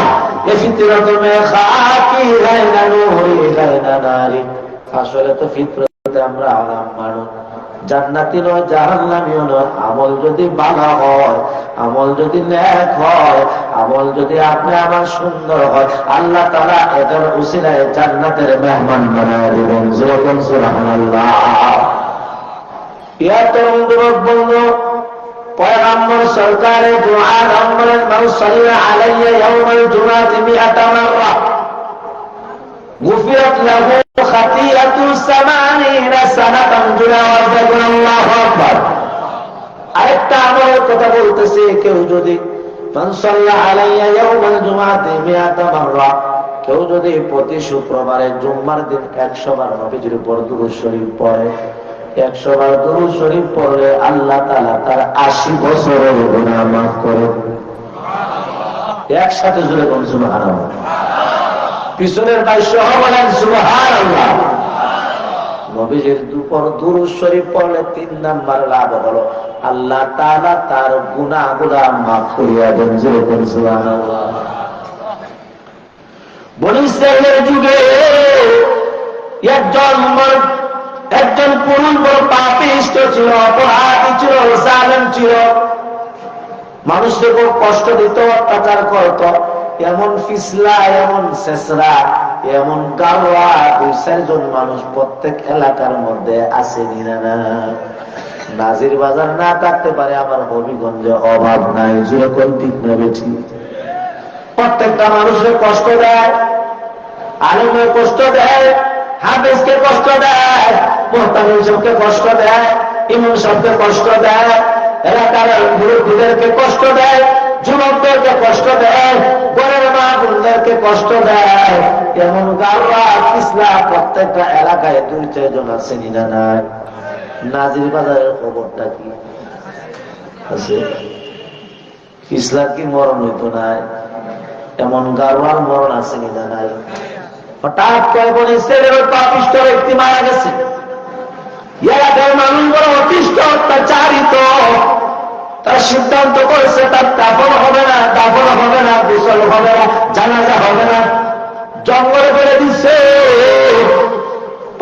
এই ফিতরত মে খাকি है ना नूरी है ना नारी। আসলে তো ফিতরতে আমরা আরাম মানুষ, জান্নাতি নয় জাহান্নামীও নয়। আমল যদি ভালো হয়, আমল যদি নেক হয়, আমল যদি আপনি আমার সুন্দর হয়, আল্লাহ তাআলা এটার উসিলায় জান্নাতের মেহমান বানায় দিবেন। যেরকম সুবহানাল্লাহ। ইয়া তরুণ বন্ধু, পয়গম্বর সরকারে দুআ নম্বরের মান সাল্লা আলাইহি ইয়াউমাল জুমআতি 100 মাররা গুফিরাত লাহু খাতিয়াতু 80 সানাতান জুলাওয়াজাকুন আল্লাহু আকবার। আরেকটা আমলের কথা বলতেছে, কেউ যদি মান সাল্লা আলাইহি ইয়াউমাল জুমআতি 100 মাররা, কেউ যদি প্রতি শুক্রবারে জুম্মার দিন 100 বার নবীজির উপর দুরূদ শরীফ পড়ে, 100 বার দুরূদ শরীফ পড়লে আল্লাহ তাআলা তার 80 বছরের গুনাহ মাফ করে। একসাথে জুড়ে কোন সুবহানাল্লাহ, পিছনের ভাই সহ বলেন সুবহানাল্লাহ। নবীজির উপর দুরূদ শরীফ পড়লে 3 নাম্বার লাভ হলো আল্লাহ তাআলা তার গুনাহগুলো মাফ করিয়া দেন। জুড়ে কোন সুবহানাল্লাহ। বনি ইসরাঈলের যুগে একজন পুরুষ বড় পাপিষ্ট ছিল, অপরাধী ছিল, জালেম ছিল, মানুষকে খুব কষ্ট দিত, অত্যাচার করত। এমন ফিসলা, এমন শেষরা, এমন গাওয়া 2-4 জন মানুষ প্রত্যেক এলাকার মধ্যে আসেনি না? নাজির বাজার না থাকতে পারে, আমার হবিগঞ্জে অভাব নাই। যেরকম ঠিক না বেঠি? প্রত্যেকটা মানুষের কষ্ট দেয়, আলেমের কষ্ট দেয়, হাফেজকে কষ্ট দেয়, মুহতামিমকে কষ্ট দেয়, ইমাম সাহেবকে কষ্ট দেয়, এলাকার মুরব্বিদেরকে কষ্ট দেয়, যুবকদেরকে কষ্ট দেয়, ঘরের মা বোনদেরকে কষ্ট দেয়। এমন গাওয়া পিছলা প্রত্যেকটা এলাকায় 2-4 জন আছেনি না? নাই। নাজির বাজারের খবরটা কি আছে? পিছলার কি মরণ হইতো নাই? এমন গাওয়ার মরণ আসেনি না? নাই। হঠাৎ করে বলি ছেলের পাপিষ্ট ব্যক্তি মারা গেছে, এলাকার মানুষ বড় অতিষ্ঠ, অত্যাচারিত। তার সিদ্ধান্ত করেছে তার দাফন হবে না, দাফন হবে না, গোসল হবে না, জানাজা হবে না, জঙ্গলে ফেলে দিচ্ছে।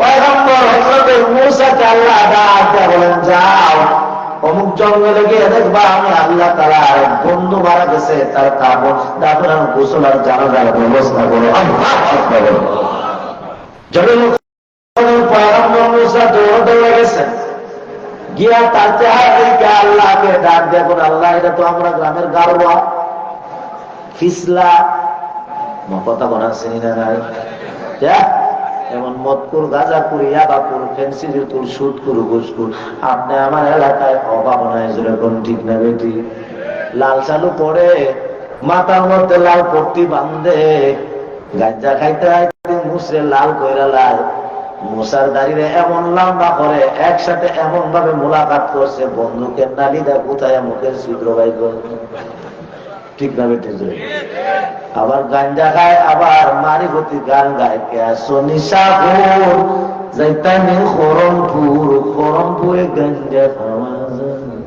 পয়গম্বর হযরত মূসাকে আল্লাহ ডাক দিয়ে বলেন, যাও অমুক জঙ্গলে গিয়ে দেখবা আমি আল্লাহ তাআলার বন্ধু মারা গেছে, তার দাফন আর গোসল আর জানাজার ব্যবস্থা করো। আল্লাহু আকবার। যখন পয়গম্বর মূসা দৌড়ে গেছেন, গিয়া তার চেহারাকে আল্লাহকে ডাক দেখুন, আল্লাহ এটা তো আমরা গ্রামের গারোয়া ফিসলা কথা বলা চিনি না? নাই। এমন মদকুর, গাঁজাকুর, ইয়াবাকুর, ফেন্সিডিকুর, সুদকুর, ঘুষকুর আপনি আমার এলাকায় অভাব নাই। যেরকম ঠিক না বেটি? লাল চালু পড়ে, মাথার মধ্যে লাল পট্টি বান্ধে, গাঁজা খাইতে খাইতে মুসরে লাল কইরা লাল, মুসার দাঁড়িয়ে এমন লম্বা করে, একসাথে এমন ভাবে মোলাকাত করছে, বন্দুকের নালিদা কোথায় মুখের ছিদ্র বাই করে। ঠিক না বেটি? আবার গাঞ্জা খায়, আবার মারিবতী গান গায়, নিশাপুর যাইতানি খরমপুর, খরমপুরে গাঞ্জা খাওয়া যায়।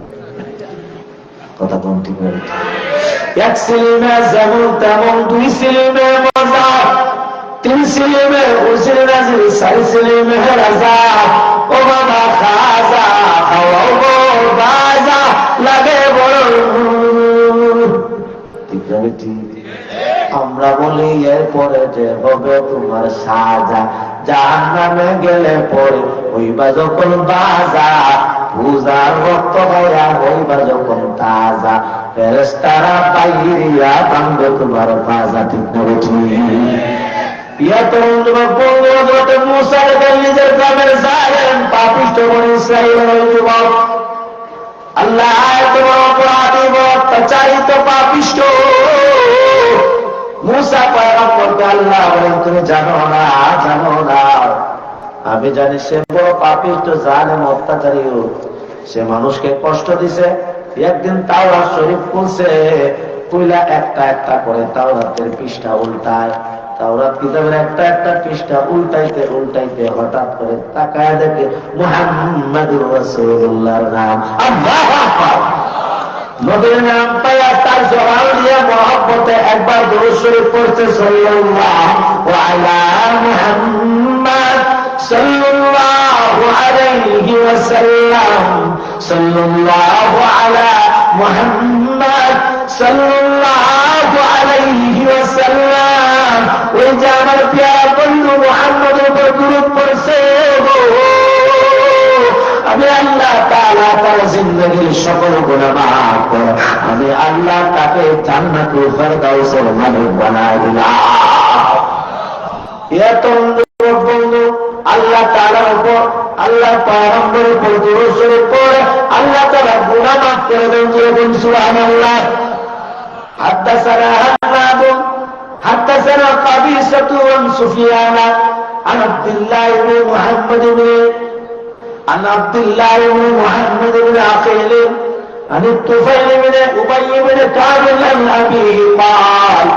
কথা কোন ঠিক না? এক সিলিমে যেমন তেমন, 2 সিলিমে মজা, 3 সিলিমে হুসেন রাজি, 4 সিলিমে রাজা। ও বাবা খাজা খাওয়াও গো বাজা, লাগে বড় বেটি? আমরা বলি এরপরে যে হবে তোমার সাজা, জাহান্নামে গেলে পরে হইবা যখন বাজা, পূজার রক্ত হইয়া হইবা যখন তাজা, ফেরেশতারা বাইরিয়া ভাঙবে তোমার বাজা। ঠিক না বেটি? নিজের গ্রামের জালেম পাপিষ্ঠ বনি ইসরাঈলের যুবক, আল্লাহ তোমার অপরাধী অত্যাচারিত পাপিষ্ঠ মুসা পয়গম্বরকে আল্লাহ বলেন, তুমি জানো না, জানো না, আমি জানি সে বড় পাপিষ্ঠ জালেম অত্যাচারী, সে মানুষকে কষ্ট দিছে। একদিন তাওরাত শরীফ খুলছে, খুইলা একটা একটা করে তাওরাতের পৃষ্ঠা উল্টায়, তাওরাত কিতাবের একটা একটা পৃষ্ঠা উল্টাইতে উল্টাইতে হঠাৎ করে তাকায় দেখে মুহাম্মাদুর রাসূলুল্লাহর নাম। আল্লাহু আকবার। নবীর নাম পাইয়া তার জবান দিয়ে মহব্বতে একবার দুরূদ শরীফ পড়তে, সাল্লাল্লাহু আলা মুহাম্মাদ সাল্লাল্লাহু আলাইহি ওয়াসাল্লাম, সাল্লাল্লাহু আলা মুহাম্মাদ সাল্লাল্লাহু আলাইহি ওয়াসাল্লাম। ওই যে আমার প্রিয় বন্ধু মুহাম্মদের উপর দুরূদ পড়ছে, আমি আল্লাহ তাআলা তার জিন্দেগীর সকল গুনাহ মাফ করে আমি আল্লাহ তাকে জান্নাতুল ফেরদাউসের মালিক বানায় দিলাম। এত বন্ধু আল্লাহ তাআলার উপর, আল্লাহ পয়গম্বরের উপর দুরূদ শরীফ পড়ে আল্লাহ তাআলা গুনাহ মাফ করে দেন। বলুন সুবহানাল্লাহ। حدثنا هناد حدثنا قبيصة بن سفيان عن عبد الله بن محمد بن عقيل عن الطفيل بن أبي بن كعب عن أبيه قال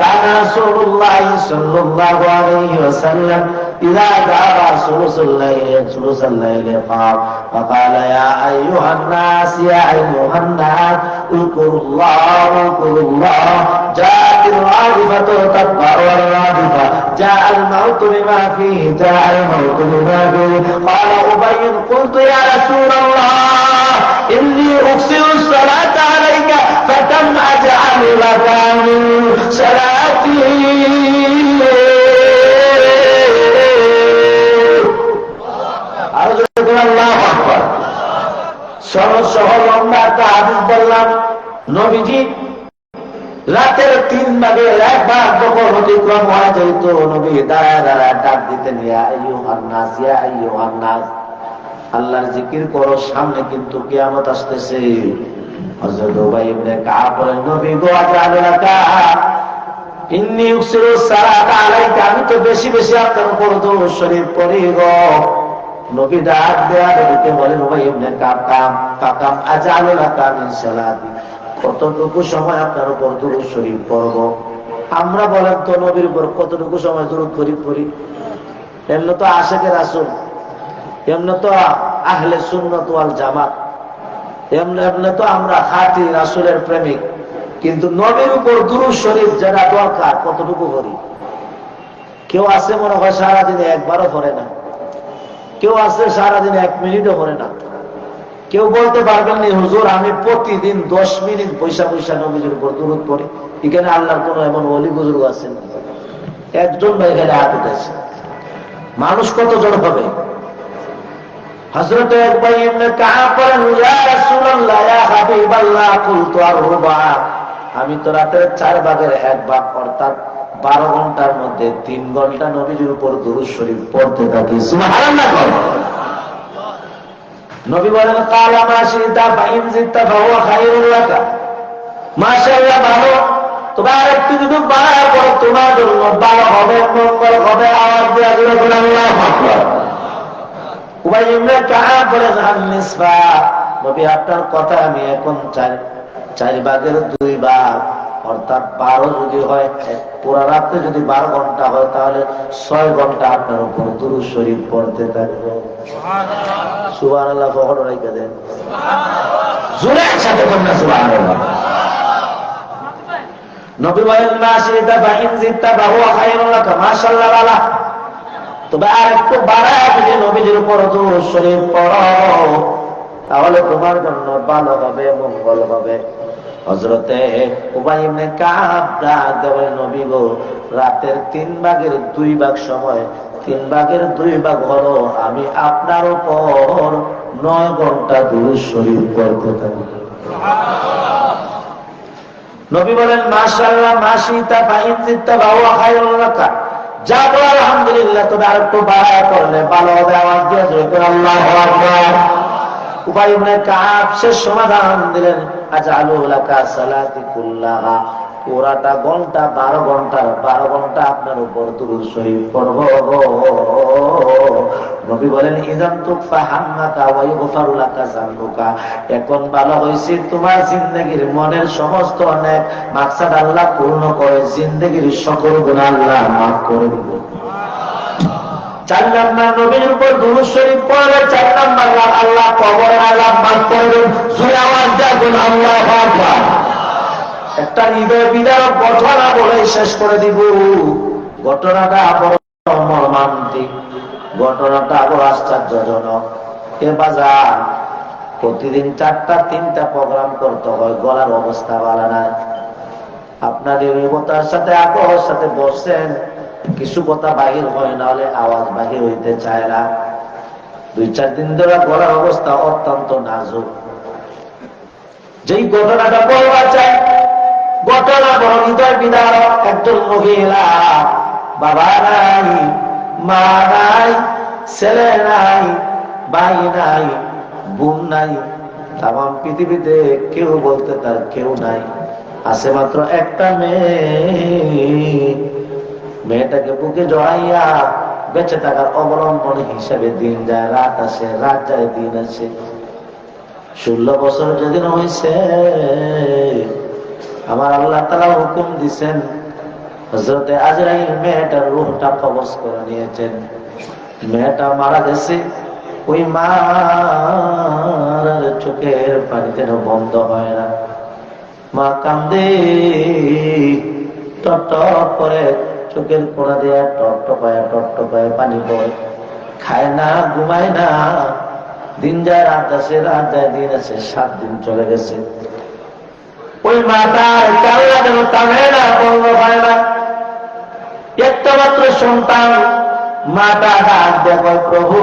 كان رسول الله صلى الله عليه وسلم إذا ذهب ثلث الليل قام فقال يا أيها الناس اذكروا الله جاءت الرادفة تتبع الرادفة جاء الموت بما فيه قال أبي قلت يا رسول الله إني أكثر الصلاة عليك فكم أجعل لك من صلاتي؟ সহজ সহজ লম্বা একটা হাদিস বললাম। নবীজি রাতের 3 ভাগের 1 ভাগ যখন অতিক্রম হয়ে যেত, নবী দাঁড়ায় দাঁড়ায় ডাক দিতেন, ইয়া আইয়ুহান নাস, ইয়া আইয়ুহান নাস, আল্লাহর জিকির করো, সামনে কিন্তু কিয়ামত আসতেছে। হযরত উবাই ইবনে কাব বলেন, নবী গো আল্লাহকা ইন্নী উকসিরু সালাতা আলাইকা, আমি তো বেশি বেশি আপনার উপর দুরূদ শরীফ পড়ি গো। নবী ডাক দেয়া নবীকে বলেন, উবাই ইবনে কাব কাম আজআলু লাকা মিন সালাতি, কতটুকু সময় আপনার উপর দুরূদ শরীফ পড়ব? আমরা বলেন তো নবীর উপর কতটুকু সময় দুরূদ শরীফ পড়ি? এমনি তো আশিকে রাসূল, এমনি তো আহলে সুন্নাত ওয়াল জামাত, এমনি তো আমরা খাঁটি রাসূলের প্রেমিক, কিন্তু নবীর উপর দুরূদ শরীফ যেটা দরকার কতটুকু পড়ি? কেউ আছে মনে হয় সারাদিনে একবারও পড়ে না, কেউ আছে সারাদিনে 1 মিনিটও পড়ে না। কেউ বলতে পারবেন না হুজুর আমি প্রতিদিন 10 মিনিট পয়সা পয়সা নবীর উপর দুরূদ পড়ি। এখানে আল্লাহর কোন এমন ওলি বুজুর্গ আছেন? একজন ভাই এখানে হাত উঠেছে। মানুষ কতজন হবে? হযরত উবাই ইবনে কাব বলেন, ইয়া রাসূলুল্লাহ ইয়া হাবিবাল্লাহ কুলতু আরবা, আমি তো রাতের 4 ভাগের 1 ভাগ অর্থাৎ 12 ঘন্টার মধ্যে 3 ঘন্টা নবীর উপর দুরূদ শরীফ পড়তে থাকি। সুবহানাল্লাহ। নবী বলেন, কালা মা শিতা ফাইন জিতা ফাহুয়া খায়রুল লাকা, মাশাআল্লাহ ভালো, তবে আরেকটু যদি বাড়ায় পড়ো তোমার জন্য ভালো হবে, মঙ্গল হবে। আওয়াজ দিয়ে জোরে বলেন আল্লাহু আকবার। উবাই ইবনে কাব বলেন, নিসফা, নবী আপনার কথা আমি এখন 4 ভাগের 2 ভাগ অর্থাৎ 12 যদি হয়, পুরা রাতে যদি 12 ঘন্টা হয় তাহলে 6 ঘন্টা আপনার উপর দুরূদ শরীফ পড়তে থাকবো। সুবহানাল্লাহ। সুবহানাল্লাহ বড় রাইখা দেন, জোরে একসাথে বলুন না সুবহানাল্লাহ। নবী বলেন, মা শিতা ফাইন জিতা ফাহুয়া খায়রুল লাকা, মাশাআল্লাহ বালা, তবে আরেকটু বাড়ায় যদি নবীর উপর দুরূদ শরীফ পড়ো তাহলে তোমার জন্য ভালো হবে, মঙ্গল হবে। হযরতে উবাই ইবনে কাব ডাক দেওয়া নবী গো, রাতের 3 ভাগের 2 ভাগ সময়, 3 ভাগের 2 ভাগ হলো আমি আপনার উপর 9 ঘন্টা দুরূদ শরীফ পড়তে থাকি। নবী বলেন মাশাআল্লাহ মাশিতা ফাইন জিত্তা ওয়া খায়রুল লাকা, যা বল আলহামদুলিল্লাহ, তবে আর একটু বাড়ায় করলে ভালো হবে। আওয়াজ দিয়ে জোরে করে আল্লাহু আকবার। উবাই ইবনে কাব শেষ সমাধান দিলেন, আজআলু লাকা সালাতি কুল্লাহা, পুরাটা ঘন্টা 12 ঘন্টা আপনার উপর দুরূদ শরীফ পড়ব। নবী বলেন ইযান তুকফা হাম্মাকা ওয়া ইগফারু লাকা যামবুকা, এখন ভালো হইছে, তোমার জিন্দেগীর মনের সমস্ত নেক মাকসাদ আল্লাহ পূর্ণ করে, জিন্দেগীর সকল গুনাহ আল্লাহ মাফ করে দিবেন। 4 নাম্বার নবীর উপর দুরূদ শরীফ পড়লে 4 নাম্বার আল্লাহ কবর আযাব মাফ করবেন। সূরা আওয়াজ দেন আল্লাহু আকবার। একটা হৃদয় বিদারক ঘটনা বলে শেষ করে দিব। ঘটনাটা বড় মর্মান্তিক, ঘটনাটা বড় আশ্চর্যজনক। এ বাজার প্রতিদিন 4টা 3টা প্রোগ্রাম করতে হয়, গলার অবস্থা ভালো না। আপনার নিরবতার সাথে আগ্রহের সাথে বসছেন, কিছু কথা বাহির হয় না, হলে আওয়াজ বাহির হইতে চায় না। 2-4 দিন ধরে গলার অবস্থা অত্যন্ত নাজুক। যেই ঘটনাটা বলবা চাই, ঘটনা বড় হৃদয় বিদারক। একজন মহিলা, বাবা নাই, মা নাই, ছেলে নাই, ভাই নাই, বোন নাই, তাম পৃথিবীতে কেউ বলতে তার কেউ নাই, আছে মাত্র একটা মেয়ে। মেয়েটাকে বুকে জড়াইয়া বেঁচে থাকার অবলম্বন হিসাবে দিন যায়, রাত আসে, রাত যায়, দিন আসে। 16 বছর যেদিন হয়েছে, আমার আল্লাহ তাআলা হুকুম দিছেন, হযরতে আজরাইল মেয়েটার রূহটা কবজ করে নিয়েছেন। মেয়েটা মারা গেছে, ওই মার চোখের পানি যেন বন্ধ হয় না। মা কান্দে, টপ টপ করে চোখের কোণা দিয়ে টপ টপায় পানি পড়ে। খায় না, ঘুমায় না, দিন যায়, রাত আসে, রাত যায়, দিন আসে, 7 দিন চলে গেছে। ওই মাতার কান্না যেন থামে না, বন্ধ হয় না। একটা মাত্র সন্তান, মাতা ডাক দেয়, প্রভু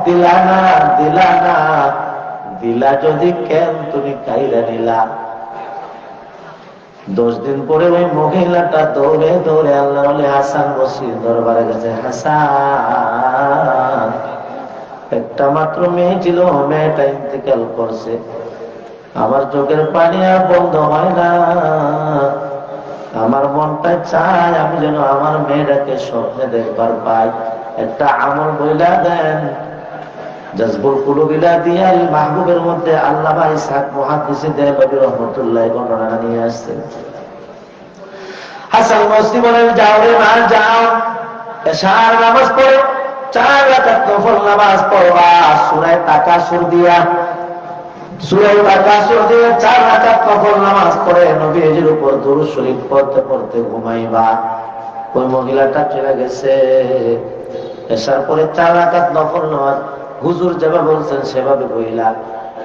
দিলা না, দিলা না, দিলা যদি কেন তুমি কাইরা নিলা। 10 দিন পরে ওই মহিলাটা দৌড়ে দৌড়ে আল্লাহ হাসান বসির দরবারে গেছে। হাসান, একটা মাত্র মেয়ে ছিল, মেয়েটা ইন্তেকাল করছে, আমার চোখের পানি আর বন্ধ হয় না, আমার মনটা চায় আমি যেন আমার মেয়েটাকে স্বপ্নে দেখবার পাই। একটা আমল বইলা দেন। জাযবুল কুলুবিলা দিয়া মাহবুবের মধ্যে আল্লামা ইসহাক মুহাদ্দিসে দেওবন্দি রাহমাতুল্লাহ ঘটনাটা নিয়ে আসছেন। হাসান বসরি বলেন, যাও রে মা যাও, এশার নামাজ পড়ো, 4 রাকাত নফল নামাজ পড়বা, সূরা তাকাসুর দিয়া, সূরা তাকাসুর দিয়ে 4 রাকাত নফল নামাজ পড়ে নবীজির উপর দুরূদ শরীফ পড়তে পড়তে ঘুমাইবা। ওই মহিলাটা চলে গেছে। এশার পরে 4 রাকাত নফল নামাজ হুজুর যেভাবে বলছেন সেভাবে বইলা,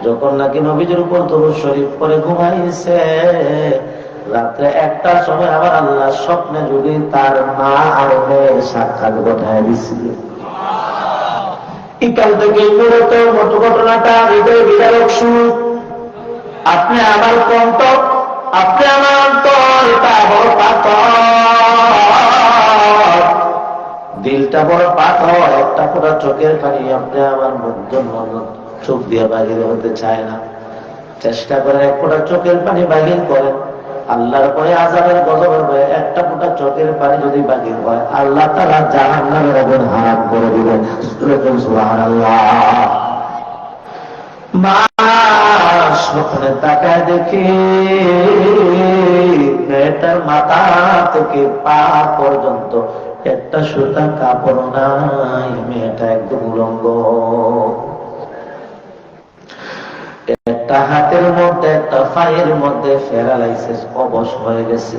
যখন নাকি নবীজির উপর দুরূদ শরীফ পড়ে ঘুমাইছে, রাত্রে 1টার সময় আবার আল্লাহ স্বপ্নে যদি তার মা আর মেয়ের সাক্ষাৎ ঘটায় দিছিল। এখান থেকে মূলত মোট ঘটনাটা হৃদয় বিদারক শুরু। আপনি আমার কণ্ঠ, আপনি আমার অন্তর, তা বড় পাথর, দিলটা বড় পাথর, একটা পুরো চোখের পানি আপনি আমার চোখ দিয়ে বাহির হতে চায় না। চেষ্টা করে এক ফোঁটা চোখের পানি বাহির করেন, আল্লাহর পরে আযাবের গজবের ভয়ে একটা ফোঁটা চোখের পানি যদি বাহির হয়, আল্লাহ তাআলা জাহান্নামের আগুন হারাম করে দিবেন। সুবহানাল্লাহ। মা স্বপ্নে তাকায় দেখি মেয়েটার মাথা থেকে পা পর্যন্ত একটা সুতা কাপড় নাই, মেয়েটা একদম উলঙ্গ। একটা হাতের মধ্যে, একটা পায়ের মধ্যে প্যারালাইসিস, অবশ হয়ে গেছে।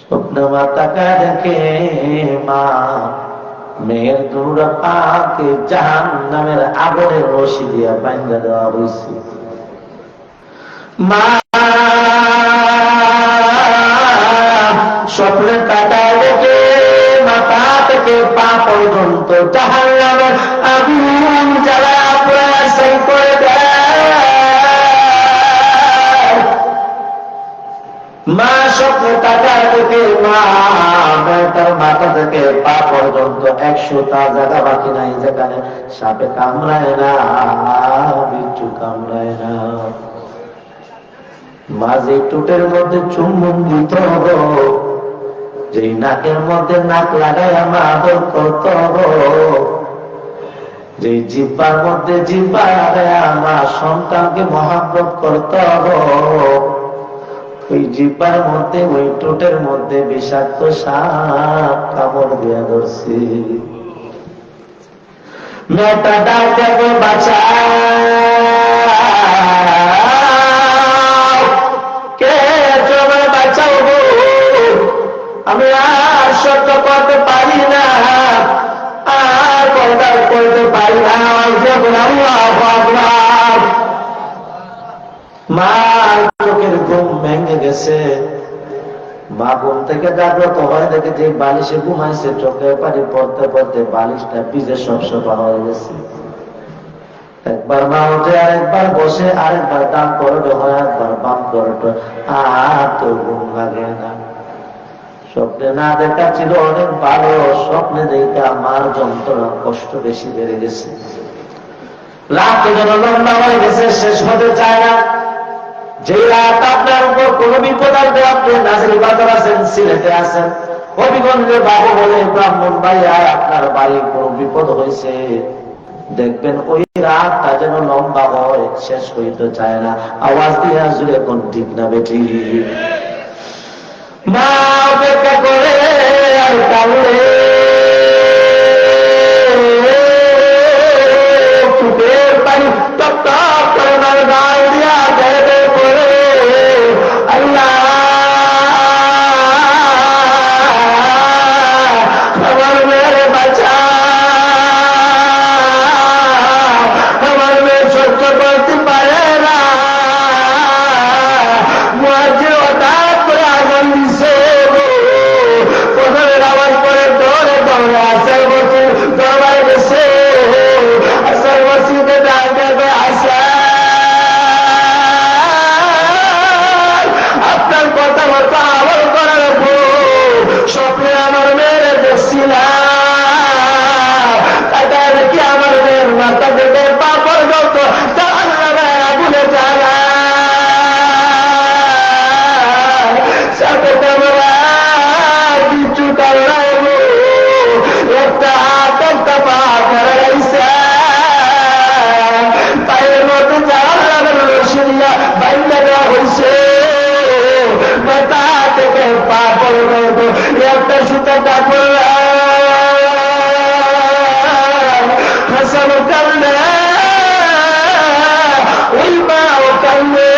স্বপ্নে মা তাকায় দেখে মা মেয়ের দুটা পাকে জাহান্নামের আগুনের রশি দিয়া বাঁধা দেওয়া হয়েছে। মা স্বপ্নে কাটায় দেখে মাথা থেকে পা পর্যন্ত জাহান্নামের আগুন জ্বালা পুরা সেই করে দেয়। মা স্বপ্নে কাটায় দেখে মা তার মাথা থেকে পা পর্যন্ত 100টা জায়গা বাকি নাই যেখানে সাপে কামড়ায় না, বিচ্ছু কামড়ায় না। মাঝে টুটের মধ্যে চুম্বন দিত, যে নাকের মধ্যে নাক লাগায় আমার আদর করত, যে জিব্বার মধ্যে জিব্বা লাগায় আমার সন্তানকে মহাব্বত করত, ওই জিব্বার মধ্যে ওই টুটের মধ্যে বিষাক্ত সাপ কামড় দিয়া ধরছি। মেয়েটা ডাক দেবো বাঁচা, আমি আর সহ্য করতে পারি না, আর বরদাস্ত করতে পারি না। মা চোখের ঘুম ভেঙে গেছে। মা ঘুম থেকে জাগ্রত হয় দেখে যে বালিশে ঘুমাইছে, চোখের পানি পড়তে পড়তে বালিশটা ভিজে সবসপা হয়ে গেছে। একবার মা উঠে আরেকবার বসে, আরেকবার ডান করোটো হয়, একবার বাম করোটো, আর তো ঘুম লাগে না। স্বপ্নে না দেখা ছিল অনেক ভালো, স্বপ্নে দেখা মার যন্ত্রণা কষ্ট বেশি বেড়ে গেছে। রাত যেন লম্বা হয়ে গেছে, শেষ হতে চায় না। যে রাত আপনার উপর কোন বিপদ আসবে, আপনি নাজিল বাজার আছেন, সিলেটে আছেন, হবিগঞ্জে বাবু বলে ব্রাহ্মণ ভাইয়া আপনার বাড়ি কোন বিপদ হয়েছে, দেখবেন ওই রাতটা যেন লম্বা হয়, শেষ হইতে চায় না। আওয়াজ দিয়ে আসলে এখন ঠিক না বেঠি। মা অপেক্ষা করে আর কাঁদে, চোখের পানি টপ টপ করে মার গাল দিয়া দেবে করে, আল্লাহ আমার মেয়ের বাঁচা, আমার মেয়ে সহ্য করতে পারে না। মুয়াজ্জিন হঠাৎ করে আগুন দিছে, প্রথমের আওয়াজ করে দৌড়ে দৌড়ে আসার বসে দৌড়ায় গেছে। আসার বসিতে ডাকবে আসা, আপনার কথা মতো আমল করার স্বপ্নে আমার মেয়ের দেখছিলাম, তাই দেখি আমার মেয়ের মাথা থেকে পা পর্যন্ত আগুনে জ্বালা, সাথে তোমরা কিছু কারণ একটা হাত একটা পা ধরাইছে, পায়ের মধ্যে জ্বালা রসিয়া বাইন্দা দেওয়া হয়েছে, মাথা থেকে পা পর্যন্ত একটা সুতা কাপড় হাসানো কান্দে, ওই মাও কান্দে।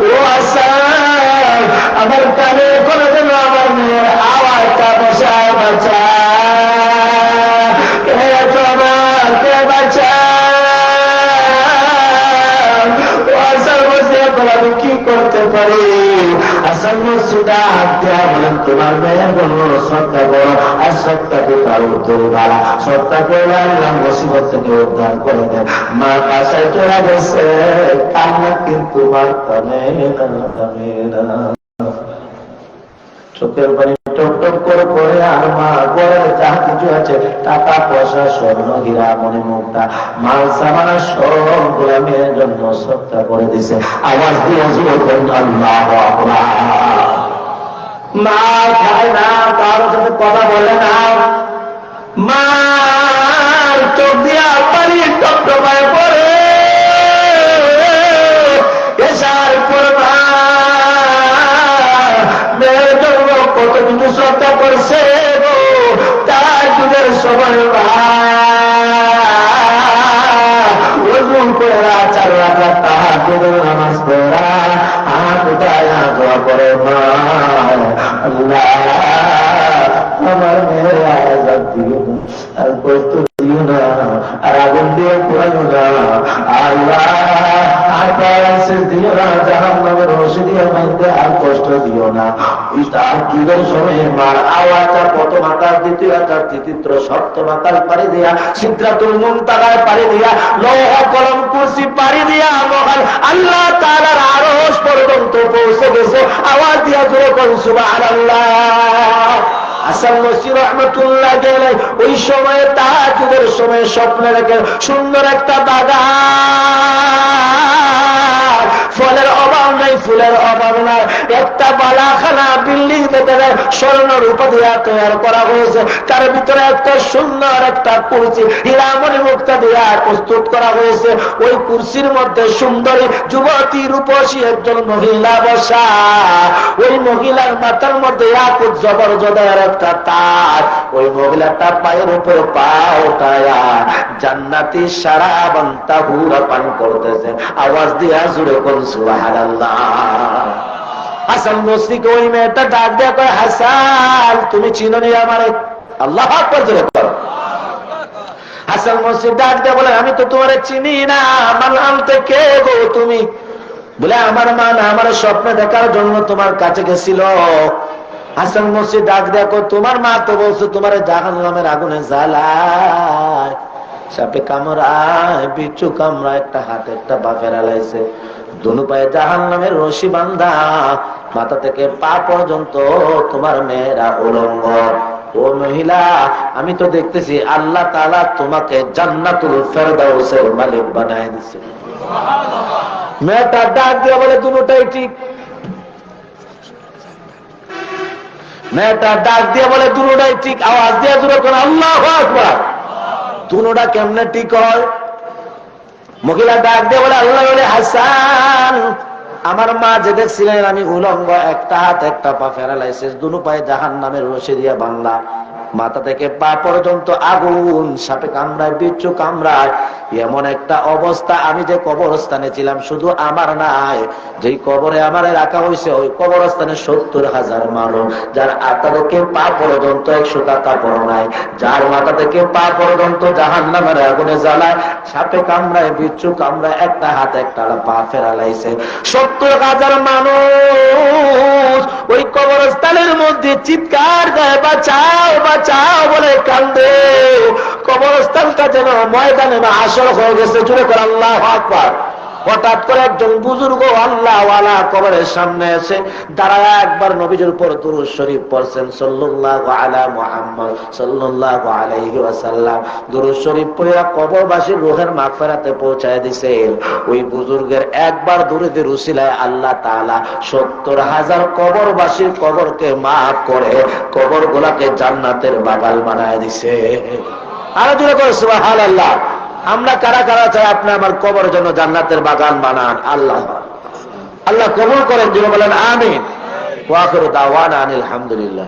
ও আসা আমার কানে করে দেন আমার মেয়ের আওয়াজটা বসায়, বাচ্চা কে তোমার কে বাচ্চা, ও আসার বসে আমি কি করতে পারি? আসার বসুটা হাত দেওয়া বলেন তোমার মেয়ের বলল সত্তা করো, আর সত্তাকে তার উত্তর বাড়া, সত্তা করে আল্লাহ মুসিবত থেকে উদ্ধার করে দেন। মা বাসায় চলে গেছে, কান্না কিন্তু মার কানে না, চোখের পানি টপ টপ করে পড়ে। আর মা ঘরে যা কিছু আছে, টাকা পয়সা স্বর্ণ হীরা মনে মুক্তা মাল সামানা সবগুলা মেয়ের জন্য সত্তা করে দিছে। আওয়াজ দিয়ে আল্লাহু আকবার। মা খায় না, কারোর সাথে কথা বলে না, মার চোখ দিয়া পানি টপ টপায় পড়ে। এসার পড়বা মেয়ের জন্য কত কিছু শ্রদ্ধা করছে, তার যুগের সময় ওজন করে 4 রাকাত তাহাজ্জুদের নামাজ পড়া, হাত উঠায় দোয়া করে, মা আল্লাহ আমার মেয়ের আজাদ দিও না, আর কষ্ট দিও না, আর আগুন দিয়ে পুরাইও না, আল্লাহ আর প্যারালাইসিস দিও না, জাহান্নামের রশি দিয়ে বাঁধতে আর কষ্ট দিও না। তার যুগের সময় মার আওয়াজটা প্রথম আকাশ, দ্বিতীয় আকাশ, তৃতীয় সপ্তম আকাশ পাড়ি দিয়া, সিদরাতুল মুনতাহায় পাড়ি দিয়া, লৌহ কলম কুরসি পাড়ি দিয়া, মহান আল্লাহ তাআলার আরশ পর্যন্ত পৌঁছে গেছে। আওয়াজ দিয়া জোরে কোন সুবহানাল্লাহ। হাসান বসরি রহমাতুল্লাহ আলাইহি ওই সময়ে তাহাজ্জুদের সময় স্বপ্নে দেখে সুন্দর একটা বাগান, ফলের অভাব নাই, ফুলের অভাব নাই, একটা বালাখানা বিল্ডিং দেখে স্বর্ণ রূপা দিয়া তৈরি করা হয়েছে। তার ভিতরে একটা সুন্দর একটা কুরসি হীরামণি মুক্তা দিয়া প্রস্তুত করা হয়েছে। ওই কুরসির মধ্যে সুন্দরী যুবতী রূপসী একজন মহিলা বসা। ওই মহিলার মাথার মধ্যে ইয়াকুত জবরজদের একটা তাজ। ওই মহিলাটা পায়ের উপর পা উঠায়া জান্নাতি শারাবান তাহুরা পান করতেছে। আওয়াজ দিয়া জুড়ে কোন সুবহানাল্লাহ। হাসান বসরিকে ওই মেয়েটা ডাক দেয়া কয়, হাসান তুমি চিনো নি আমারে? আল্লাহু আকবার জোরে কর। হাসান বসরি ডাক দেয়া বলে, আমি তো তোমারে চিনি না। মানলাম থেকে গো তুমি? বলে, আমার মা না আমার স্বপ্নে দেখার জন্য তোমার কাছে গেছিল। হাসান বসরি ডাক দেয়া কয়, তোমার মা তো বলছো তোমার জাহান্নামের আগুনে জ্বালায়, সাপে কামড়ায়, বিচ্ছু কামড়ায়, একটা হাতে একটা পা ফেরালাইছে, দুনো পায়ে জাহান্নামের রশি বান্ধা, মাথা থেকে পা পর্যন্ত তোমার মেয়েরা উলঙ্গ। ও মহিলা, আমি তো দেখতেছি আল্লাহ তাআলা তোমাকে জান্নাতুল ফেরদাউসের মালিক বানায় দিয়েছে। মেয়েটা ডাক দিয়ে বলে, দুটোটাই ঠিক। মেয়েটা ডাক দিয়ে বলে, দুটোটাই ঠিক। আওয়াজ দিয়ে জোরে করে আল্লাহু আকবার। দুটোটা কেমনে ঠিক হয়? মহিলা ডাক দিয়ে বলে, আল্লাহ বলে, হাসান আমার মা যে দেখছিলেন আমি উলঙ্গ, একটা হাত একটা পা ফেরালাইসিস, দুনো পায়ে জাহান্নামের রশি দিয়া বাংলা, মাথা থেকে পা পর্যন্ত আগুন, সাপে কামড়ায়, বিচ্ছু কামড়ায়, এমন একটা অবস্থা। আমি যে কবরস্থানে ছিলাম, শুধু আমার নাই, যেই কবরে আমারে রাখা হয়েছে ওই কবরস্থানে 70,000 মানুষ, যার মাথা থেকে পা পর্যন্ত 100 টাকা পড়ো নাই, যার মাথা থেকে পা পর্যন্ত জাহান্নামের আগুনে জ্বালায়, সাপে কামড়ায়, বিচ্ছু কামড়ায়, একটা হাত একটা পা ফেরালাইছে। 70,000 মানুষ ওই কবরস্থানের মধ্যে চিৎকার দেয়, বাঁচাও বাঁচাও বলে কান্দে। কবরস্থানটা যেন ময়দানে বা আসর হয়ে গেছে। জুড়ে করে আল্লাহু আকবার। হঠাৎ করে একজন বুজুর্গ আল্লাহ ওয়ালা কবরের সামনে এসে দাঁড়ায় একবার নবীজির উপর দুরূদ শরীফ পড়ছেন, সাল্লাল্লাহু আলা মুহাম্মদ সাল্লাল্লাহু আলাইহি ওয়াসাল্লাম। দুরূদ শরীফ পড়ে কবরবাসীর রূহের মাগফিরাতে পৌঁছায় দিয়েছেন। ওই বুজুর্গের একবার দুরূদের উসিলায় আল্লাহ তাআলা 70,000 কবরবাসীর কবরকে মাফ করে কবরগুলোকে জান্নাতের বাগান বানায় দিয়েছে। আরো জোরে করে সুবহানাল্লাহ। আমরা কারা কারা চাই আপনি আমার কবরের জন্য জান্নাতের বাগান বানান? আল্লাহ আল্লাহ কবুল করেন। যিনি বলেন আমিন। ওয়া আখিরু দাওয়ানা আনিল হামদুলিল্লাহ।